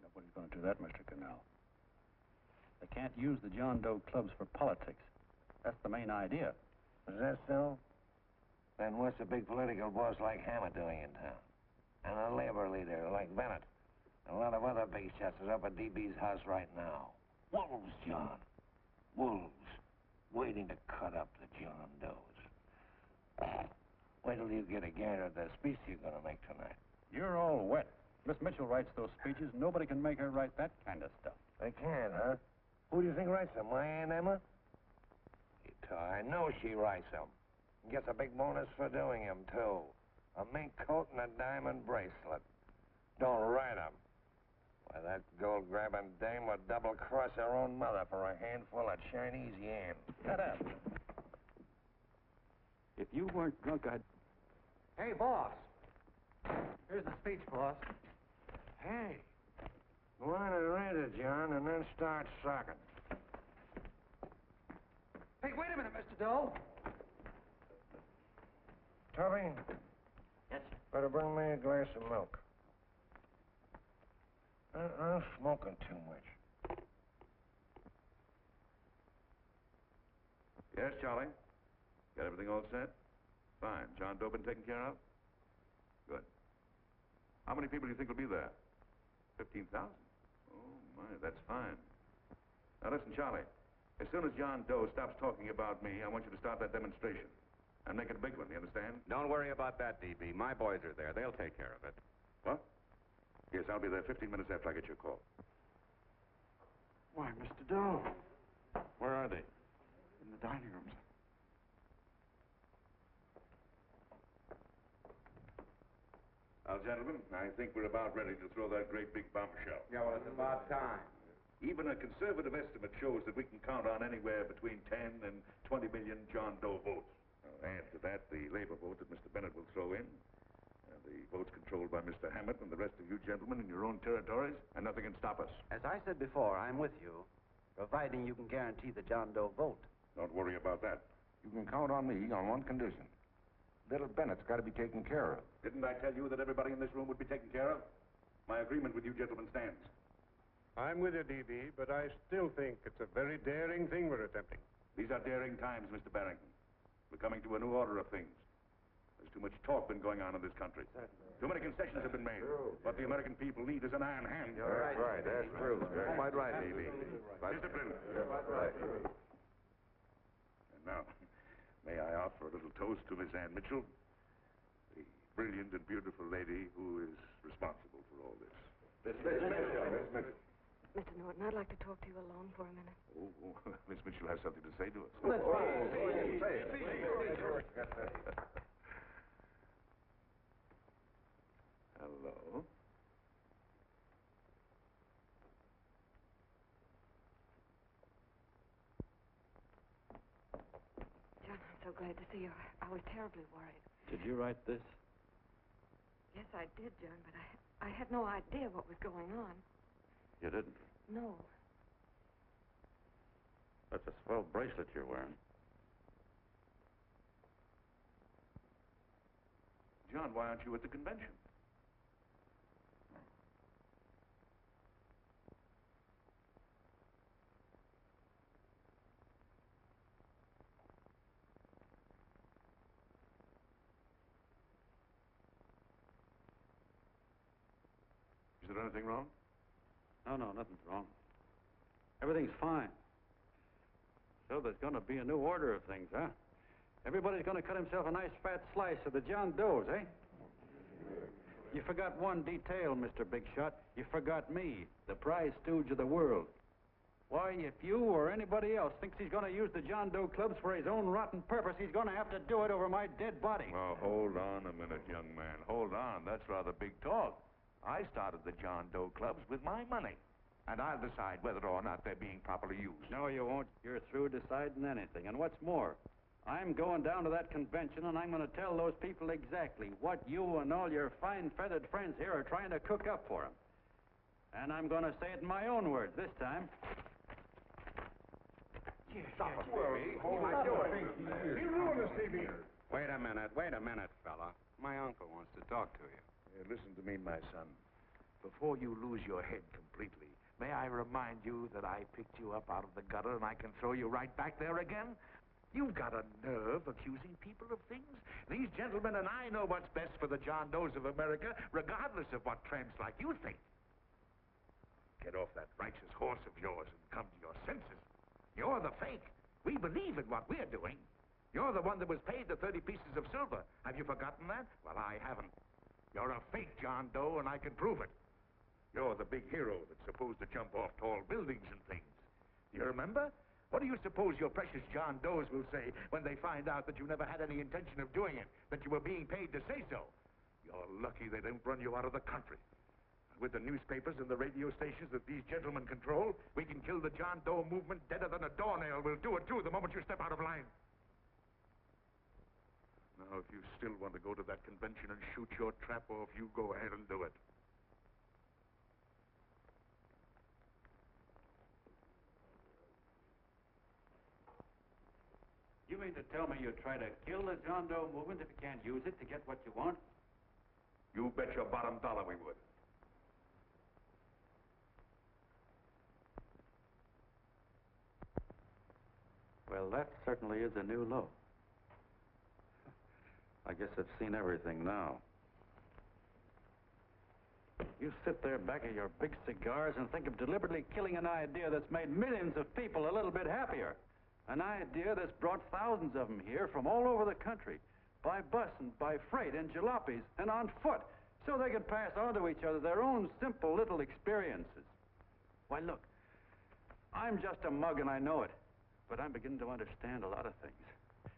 Nobody's going to do that, Mr. Cannell. They can't use the John Doe clubs for politics. That's the main idea. Is that so? Then what's a big political boss like Hammett doing in town? And a labor leader like Bennett? And a lot of other big shots are up at DB's house right now. Wolves, John. Wolves. Waiting to cut up the John Does. Wait till you get a gander at the speech you're going to make tonight. You're all wet. Miss Mitchell writes those speeches. Nobody can make her write that kind of stuff. They can't, huh? Who do you think writes them? My Aunt Emma? I know she writes them. And gets a big bonus for doing them, too. A mink coat and a diamond bracelet. Don't write them. Why, that gold-grabbing dame would double-cross her own mother for a handful of Chinese yams. Shut up. If you weren't drunk, I'd... Hey, boss. Here's the speech, boss. Hey. Go on and read it, John, and then start sucking. Hey, wait a minute, Mr. Doe. Tubby? Yes, sir. Better bring me a glass of milk. I'm smoking too much. Yes, Charlie? Got everything all set? Fine. John Doe been taken care of? Good. How many people do you think will be there? 15,000? Oh, my, that's fine. Now, listen, Charlie. As soon as John Doe stops talking about me, I want you to start that demonstration. And make it a big one, you understand? Don't worry about that, DB. My boys are there. They'll take care of it. What? Yes, I'll be there 15 minutes after I get your call. Why, Mr. Doe. Where are they? In the dining room. Now, gentlemen, I think we're about ready to throw that great big bombshell. Yeah, well, it's about time. Even a conservative estimate shows that we can count on anywhere between 10 and 20 million John Doe votes. Now, add to that the labor vote that Mr. Bennett will throw in, the votes controlled by Mr. Hammett and the rest of you gentlemen in your own territories, and nothing can stop us. As I said before, I'm with you, providing you can guarantee the John Doe vote. Don't worry about that. You can count on me on one condition. Little Bennett's got to be taken care of. Didn't I tell you that everybody in this room would be taken care of? My agreement with you gentlemen stands. I'm with you, DB, but I still think it's a very daring thing we're attempting. These are daring times, Mr. Barrington. We're coming to a new order of things. There's too much talk been going on in this country. Too many concessions have been made. What the American people need is an iron hand. That's right. That's true. You're quite right, Levy. Discipline. Right. And now, may I offer a little toast to Miss Ann Mitchell, the brilliant and beautiful lady who is responsible for all this. Mr. Norton, I'd like to talk to you alone for a minute. Oh, Miss Mitchell has something to say to us. Hello. John, I'm so glad to see you. I was terribly worried. Did you write this? Yes, I did, John, but I had no idea what was going on. You didn't? No. That's a swell bracelet you're wearing. John, why aren't you at the convention? Is there anything wrong? No, nothing's wrong. Everything's fine. So there's going to be a new order of things, huh? Everybody's going to cut himself a nice fat slice of the John Does, eh? You forgot one detail, Mr. Big Shot. You forgot me, the prize stooge of the world. Why, if you or anybody else thinks he's going to use the John Doe clubs for his own rotten purpose, he's going to have to do it over my dead body. Oh, hold on a minute, young man. Hold on. That's rather big talk. I started the John Doe clubs with my money. And I'll decide whether or not they're being properly used. No, you won't. You're through deciding anything. And what's more, I'm going down to that convention, and I'm going to tell those people exactly what you and all your fine-feathered friends here are trying to cook up for them. And I'm going to say it in my own words this time. Stop it, baby. You ruined us, TV. Wait a minute, fella. My uncle wants to talk to you. Listen to me, my son. Before you lose your head completely, may I remind you that I picked you up out of the gutter and I can throw you right back there again? You've got a nerve accusing people of things. These gentlemen and I know what's best for the John Does of America, regardless of what tramps like you think. Get off that righteous horse of yours and come to your senses. You're the fake. We believe in what we're doing. You're the one that was paid the 30 pieces of silver. Have you forgotten that? Well, I haven't. You're a fake John Doe, and I can prove it. You're the big hero that's supposed to jump off tall buildings and things. Do you remember? What do you suppose your precious John Does will say when they find out that you never had any intention of doing it, that you were being paid to say so? You're lucky they didn't run you out of the country. With the newspapers and the radio stations that these gentlemen control, we can kill the John Doe movement deader than a doornail. We'll do it, too, the moment you step out of line. Now, if you still want to go to that convention and shoot your trap off, you go ahead and do it. You mean to tell me you try to kill the John Doe movement if you can't use it to get what you want? You bet your bottom dollar we would. Well, that certainly is a new low. I guess I've seen everything now. You sit there back of your big cigars and think of deliberately killing an idea that's made millions of people a little bit happier. An idea that's brought thousands of them here from all over the country, by bus and by freight and jalopies and on foot, so they could pass on to each other their own simple little experiences. Why, look, I'm just a mug and I know it, but I'm beginning to understand a lot of things.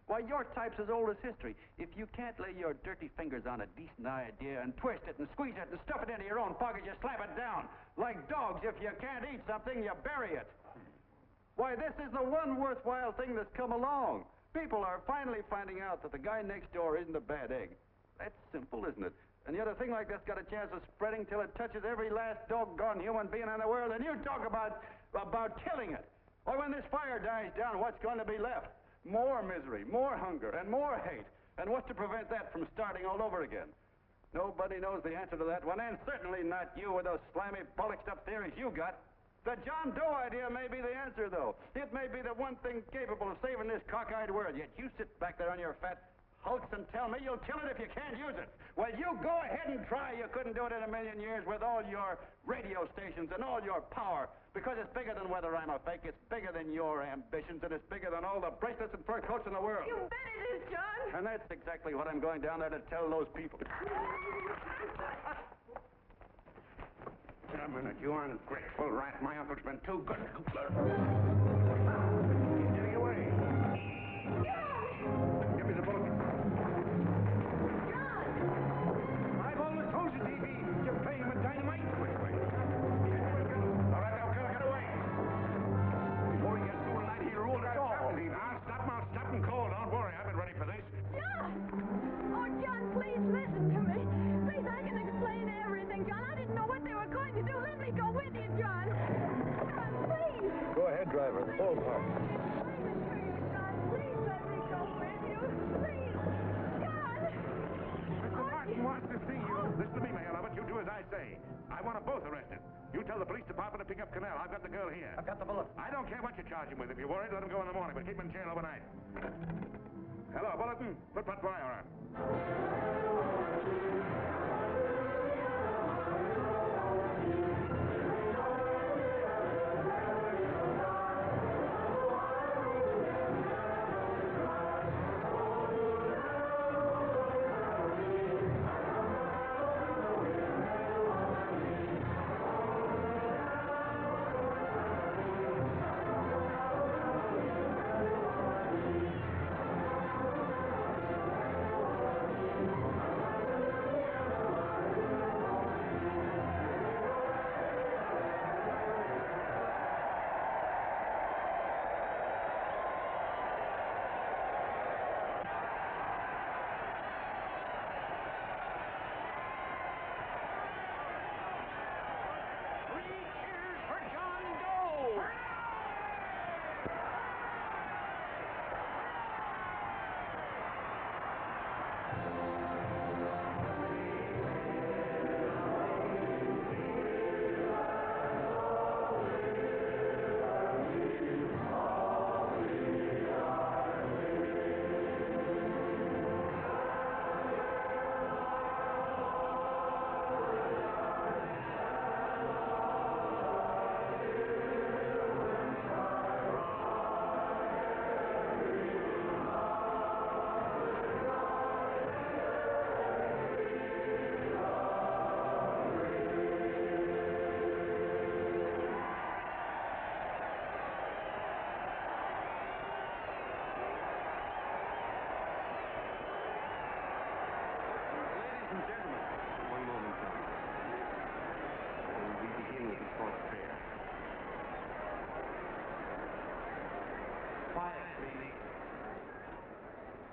Why, your type's as old as history. If you can't lay your dirty fingers on a decent idea and twist it and squeeze it and stuff it into your own pocket, you slap it down. Like dogs, if you can't eat something, you bury it. Why, this is the one worthwhile thing that's come along. People are finally finding out that the guy next door isn't a bad egg. That's simple, isn't it? And yet a thing like that's got a chance of spreading till it touches every last doggone human being in the world, and you talk about killing it. Why, when this fire dies down, what's going to be left? More misery, more hunger, and more hate. And what's to prevent that from starting all over again? Nobody knows the answer to that one, and certainly not you with those slimy, polished-up theories you got. The John Doe idea may be the answer, though. It may be the one thing capable of saving this cockeyed world. Yet you sit back there on your fat hulks and tell me you'll kill it if you can't use it. Well, you go ahead and try. You couldn't do it in a million years with all your radio stations and all your power. Because it's bigger than whether I'm a fake. It's bigger than your ambitions, and it's bigger than all the bracelets and fur coats in the world. You bet it is, John. And that's exactly what I'm going down there to tell those people. A minute, you ungrateful rat. My uncle's been too good. He's getting away. Give me the bullet. John! I've always told you, TV, you're playing with dynamite. Wait. All right, now, get away. Before he gets through tonight, he'll rule the door. Now, stop and cold. Don't worry, I've been ready for this. John! Oh, John, please listen to me. Please, I can explain everything, John. I didn't know what they were going to do. Let me go with you, John. John, please. Go ahead, driver. Full park. Please let me go with you. Please. John! Mr. Martin wants to see you. Listen to me, my love. You do as I say. I want them both arrested. You tell the police department to pick up Canal. I've got the girl here. I've got the bullet. I don't care what you charge him with. If you're worried, let him go in the morning, but keep him in jail overnight. Hello, Bulletin. Put wire on.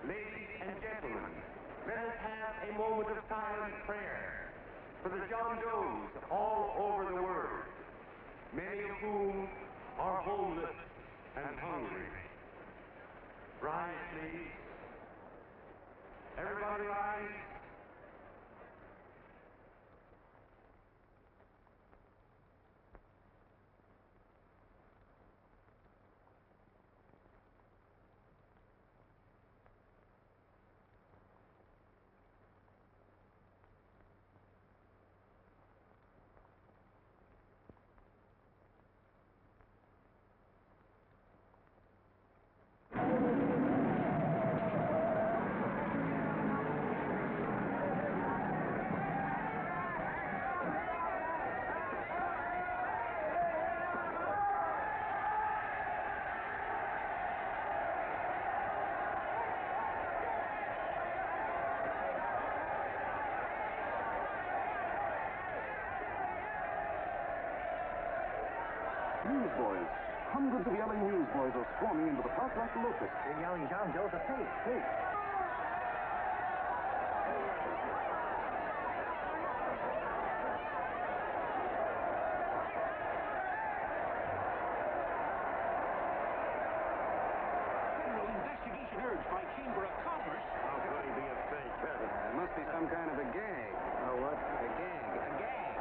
Ladies and gentlemen, let us have a moment of silent prayer for the John Does all over the world, many of whom are homeless and hungry. Rise, please. Everybody rise. Newsboys. Hundreds of yelling newsboys are swarming into the park like locusts. They're yelling John Doe's a fake, fake. Federal investigation urged by Chamber of Commerce. How could he be a fake? It must be some kind of a gag. Oh, what? A gag. A gag.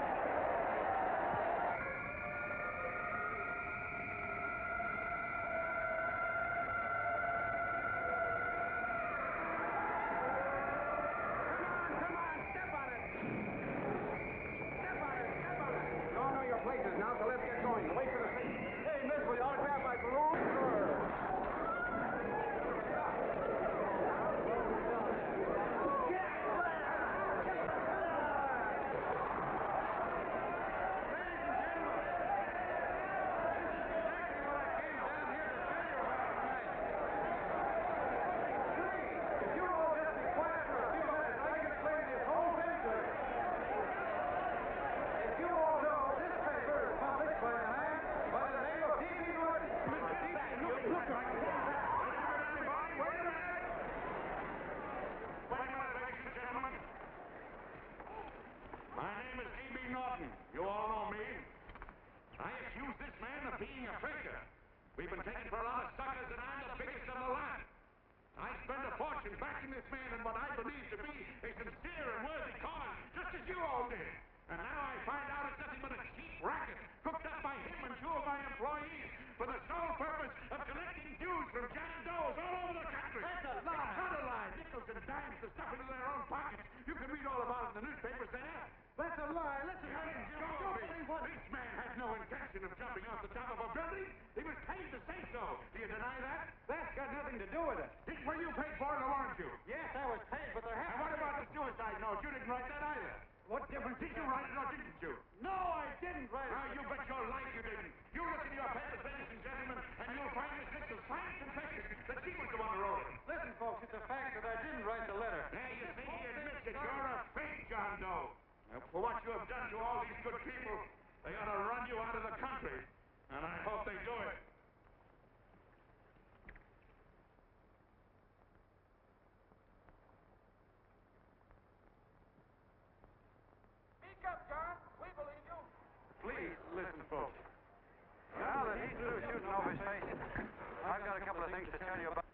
fortune backing this man in what I believe to be a sincere and worthy cause, just as you all did. And now I find out it's nothing but a cheap racket cooked up by him and two of my employees for the sole purpose of collecting dues from John Does all over the country. That's a lie. Not a lie. Nickels and dimes to stuff into their own pockets. You can read all about it in the newspapers there. That's a lie. Listen, This man had no intention of jumping off the top of a building. He was paid to say so. Do you deny that? That's got nothing to do with it. Were you paid for it, or weren't you? Yes, I was paid, but there And what about the suicide note? You didn't write that either. What difference Did you write it or didn't you? No, I didn't write it. Now, you bet your life you didn't. You look in your papers, ladies and gentlemen, and you'll find this Mitchell's fine confession that she was the one who wrote it. Listen, folks, it's a fact that I didn't write the letter. There you see, he admits that you're a fake John Doe. For what you have done to all these good people, they ought to run you out of the country. And I hope they do it. Speak up, John. We believe you. Please, listen, folks. Now that he's through shooting over his face, I've got a couple of things to tell you about.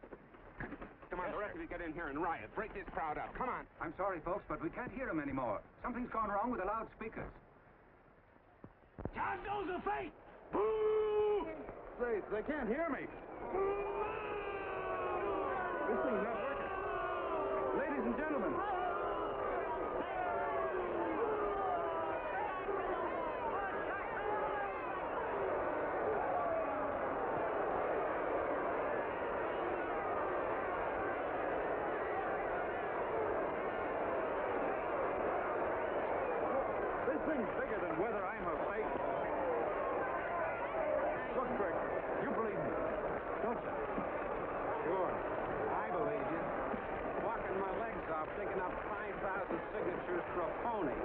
Come on, the rest of you get in here and riot. Break this crowd up. Come on. I'm sorry, folks, but we can't hear him anymore. Something's gone wrong with the loudspeakers. John Doe's a fake. Boo! They can't hear me. This thing's not working. Ladies and gentlemen. This thing's bigger than whether I'm a fake. Look, Frank, you believe me, don't you? Sure. I believe you. Walking my legs off, digging up 5,000 signatures for a phony.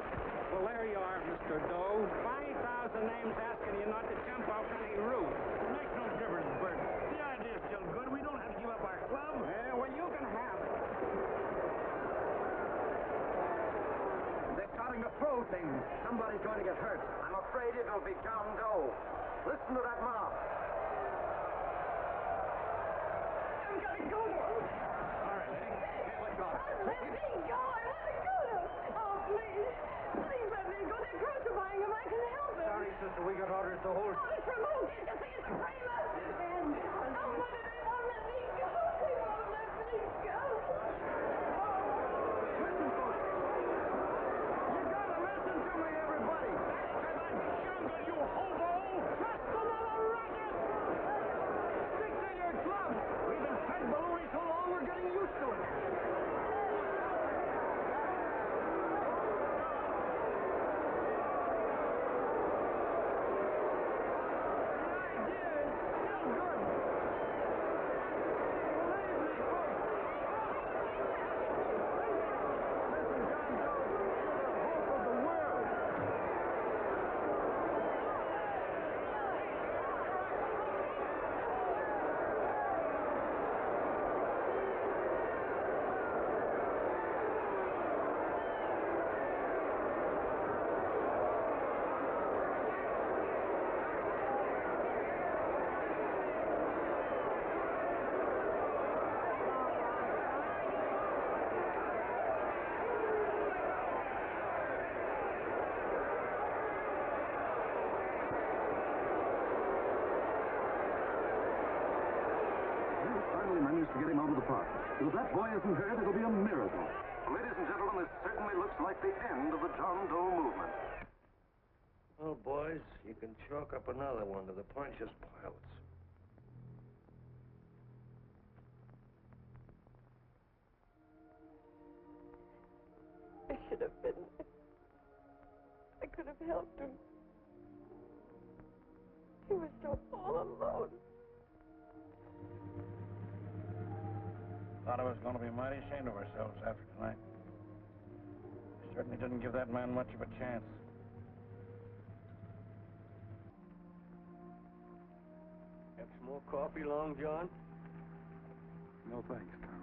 Well, there you are, Mr. Doe. 5,000 names asking you not to jump off any roof. It makes no difference, Bert. The idea's still good. We don't have to give up our club. Yeah, well, you can have it. They're starting to throw things. Somebody's going to get hurt. I'm afraid it'll be John Doe. Listen to that mob. I'm gonna go now. All right, lady. Hey, let go. Let me go. I want to go now. Oh, please. Please let me go. They're crucifying him. I can help him. Sorry, sister, we got orders to hold. Oh, it's removed. Can't you see it's a framer? And oh, why do they won't let me go? They won't let me go. Listen, folks. You gotta listen to me, everybody. That's 'cause I'm younger, you hobo. Just another racket. Stick to your club. We've been fed baloney so long, we're getting used to it. Finally managed to get him out of the park. If that boy isn't hurt, it'll be a miracle. Ladies and gentlemen, this certainly looks like the end of the John Doe movement. Well, boys, you can chalk up another one to the Pontius Pilates. I should have been there. I could have helped him. He was so all alone. Thought I was going to be mighty ashamed of ourselves after tonight. We certainly didn't give that man much of a chance. Have some more coffee, Long John? No thanks, Tom.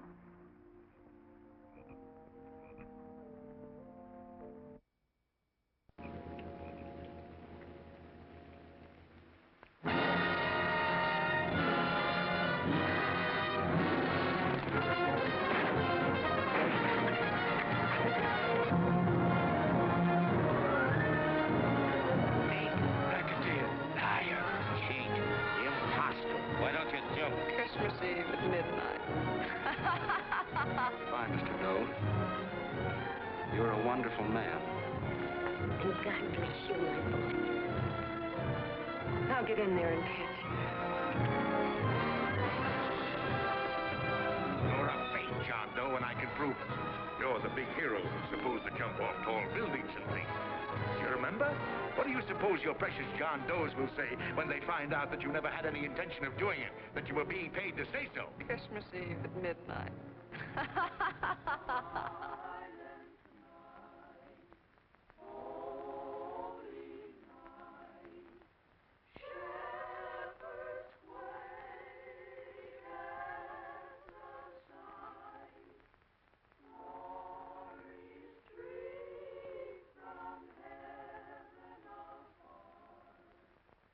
Eve at midnight. Goodbye, Mr. Doe. You're a wonderful man. And God bless you, my boy. I'll get in there and catch you. You're a fake John Doe, and I can prove it. You're the big hero who's supposed to jump off tall buildings and things. You remember? What do you suppose your precious John Does will say when they find out that you never had any intention of doing it, that you were being paid to say so? Christmas Eve at midnight.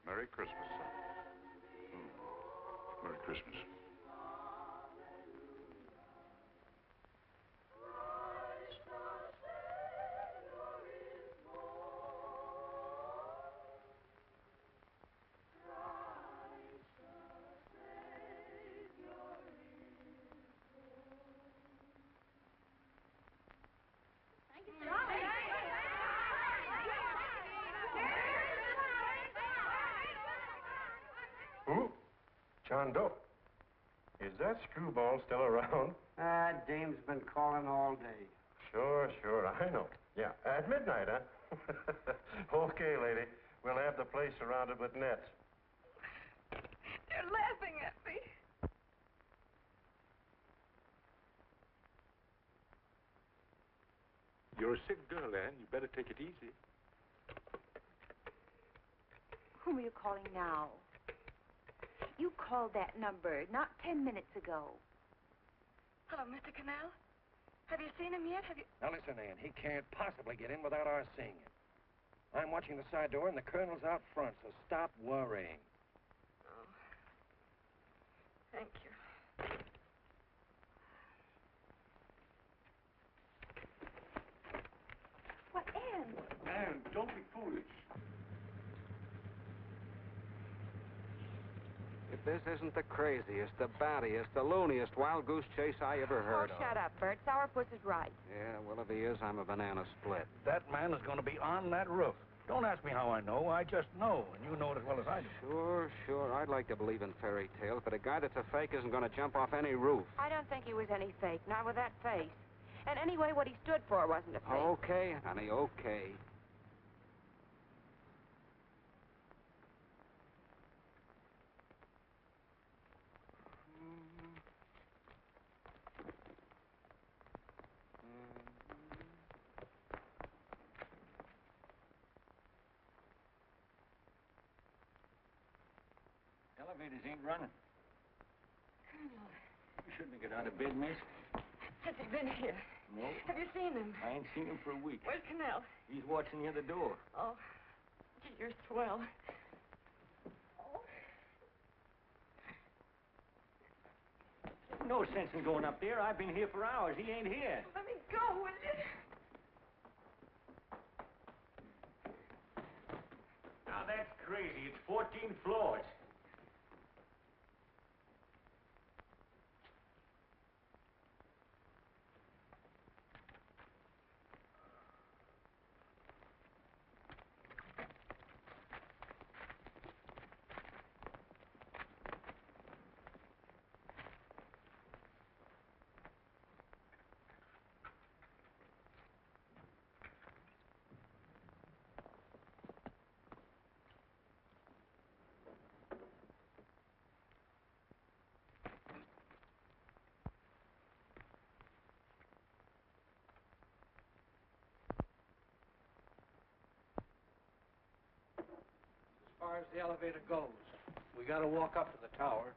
Merry Christmas, son. Merry Christmas. Who? John Doe. Is that screwball still around? Dame's been calling all day. Sure, I know. Yeah, at midnight, huh? Okay, lady. We'll have the place surrounded with nets. They're laughing at me. You're a sick girl, Ann. You better take it easy. Whom are you calling now? You called that number not 10 minutes ago. Hello, Mr. Canal. Have you seen him yet? Now listen, Ann, he can't possibly get in without our seeing him. I'm watching the side door and the colonel's out front, so stop worrying. Oh. Thank you. What, Ann? Ann, don't be foolish. If this isn't the craziest, the battiest, the looniest wild goose chase I ever heard of. Shut up, Bert. Sourpuss is right. Yeah, well, if he is, I'm a banana split. That man is going to be on that roof. Don't ask me how I know. I just know, and you know it as well as I do. Sure. I'd like to believe in fairy tales, but a guy that's a fake isn't going to jump off any roof. I don't think he was any fake, not with that face. And anyway, what he stood for wasn't a fake. Okay, honey, okay. Elevators ain't running. Colonel, You shouldn't get out of bed, miss. has he been here? No. Have you seen him? I ain't seen him for a week. Where's Canal? He's watching near the door. Oh, gee, you're swell. No sense in going up there. I've been here for hours. He ain't here. Let me go, will you? Now that's crazy. It's 14 floors. As far as the elevator goes, we gotta walk up to the tower.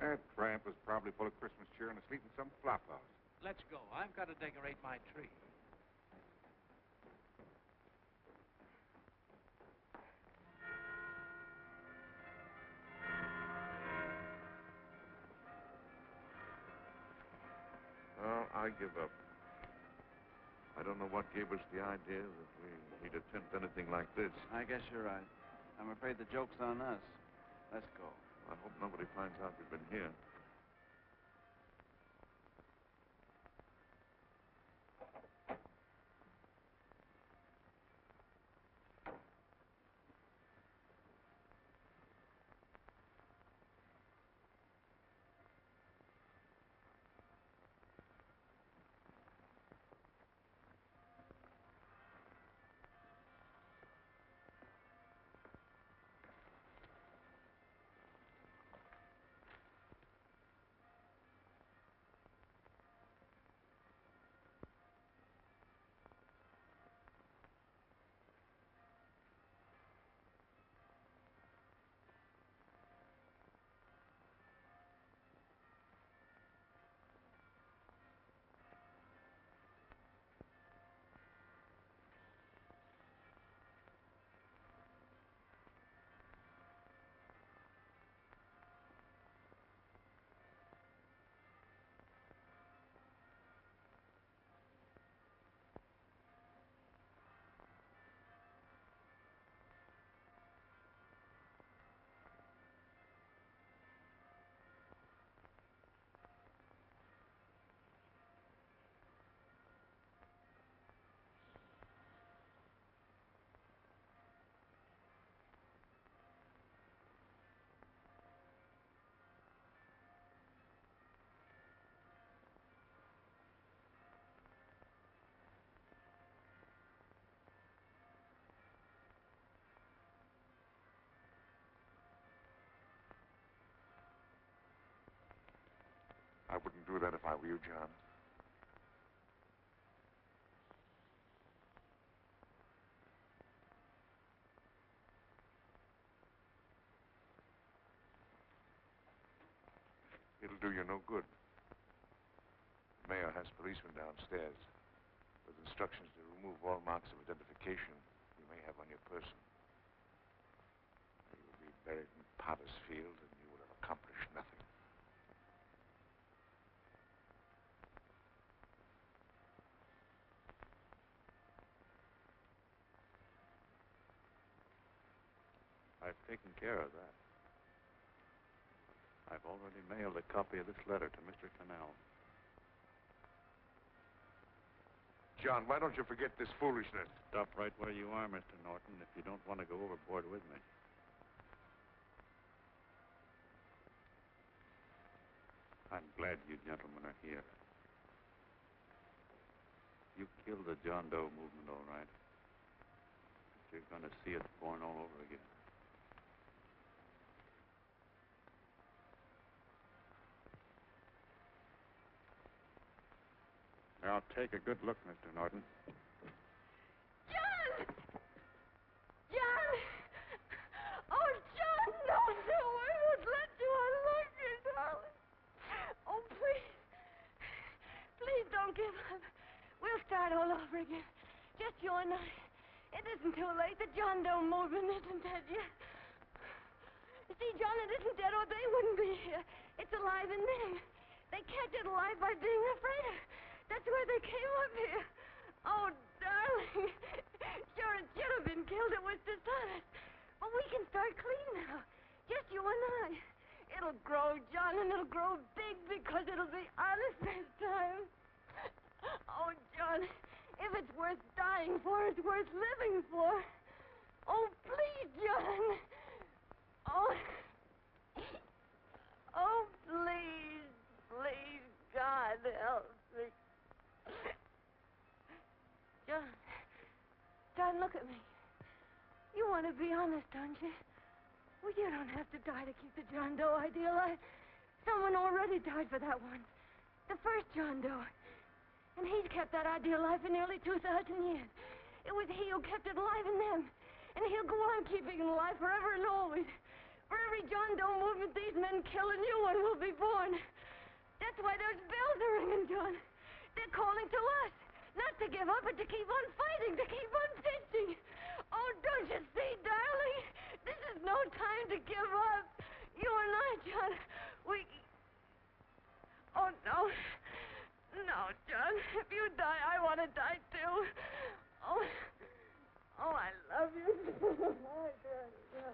That tramp was probably full of Christmas cheer and asleep in some flop house. Let's go. I've got to decorate my tree. Well, I give up. I don't know what gave us the idea that we'd attempt anything like this. I guess you're right. I'm afraid the joke's on us. Let's go. I hope nobody finds out we've been here. I wouldn't do that if I were you, John. It'll do you no good. The mayor has policemen downstairs with instructions to remove all marks of identification you may have on your person. You will be buried in Potter's Field, and you will have accomplished nothing. I've taken care of that. I've already mailed a copy of this letter to Mr. Canal. John, why don't you forget this foolishness? Stop right where you are, Mr. Norton, if you don't want to go overboard with me. I'm glad you gentlemen are here. You killed the John Doe movement, all right. But you're going to see it born all over again. Now, take a good look, Mr. Norton. John! John! Oh, John, no, I won't let you. I love you, darling. Oh, please. Please don't give up. We'll start all over again. Just you and I. It isn't too late. The John Doe movement isn't dead yet. You see, John, it isn't dead or they wouldn't be here. It's alive in them. They kept it alive by being afraid of. That's why they came up here. Oh, darling. Sure, it should have been killed. It was dishonest. But we can start clean now. Just you and I. It'll grow, John, and it'll grow big because it'll be honest this time. Oh, John, if it's worth dying for, it's worth living for. Oh, please, John. Oh. Oh, please, please, God, help me. John, look at me. You want to be honest, don't you? Well, you don't have to die to keep the John Doe idea alive. Someone already died for that one. The first John Doe. And he's kept that idea alive for nearly 2,000 years. It was he who kept it alive in them. And he'll go on keeping it alive forever and always. Forever every John Doe movement these men kill a new one will be born. That's why those bells are ringing, John. They're calling to us. Not to give up, but to keep on fighting, to keep on pitching. Oh, don't you see, darling? This is no time to give up. You and I, John, we... Oh, no. No, John. If you die, I want to die, too. Oh, I love you. Oh, God.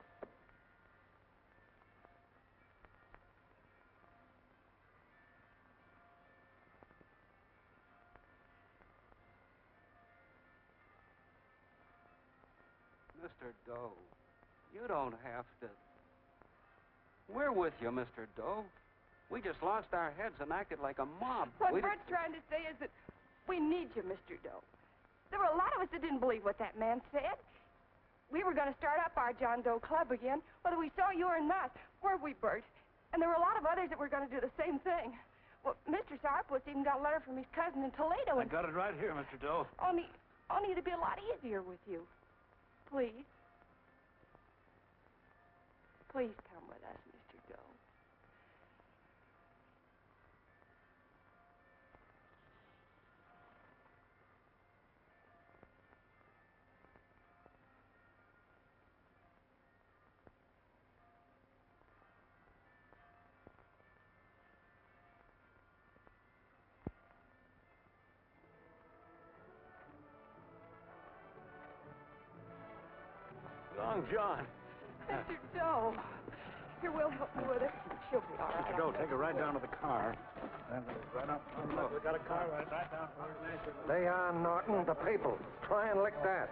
Mr. Doe, you don't have to. We're with you, Mr. Doe. We just lost our heads and acted like a mob. What Bert's trying to say is that we need you, Mr. Doe. There were a lot of us that didn't believe what that man said. We were going to start up our John Doe Club again, whether we saw you or not. Weren't we, Bert? And there were a lot of others that were going to do the same thing. Well, Mr. Sourpuss even got a letter from his cousin in Toledo. I got it right here, Mr. Doe. Only it'd be a lot easier with you. Please. Please come with us, Mr. Doe. Long John. Mr. Doe. Here, we'll help you with it. She'll be all right. Mr. Doe, take her right down to the car. Right up. Look, we got a car right down. Leon Norton, the people. Try and lick that.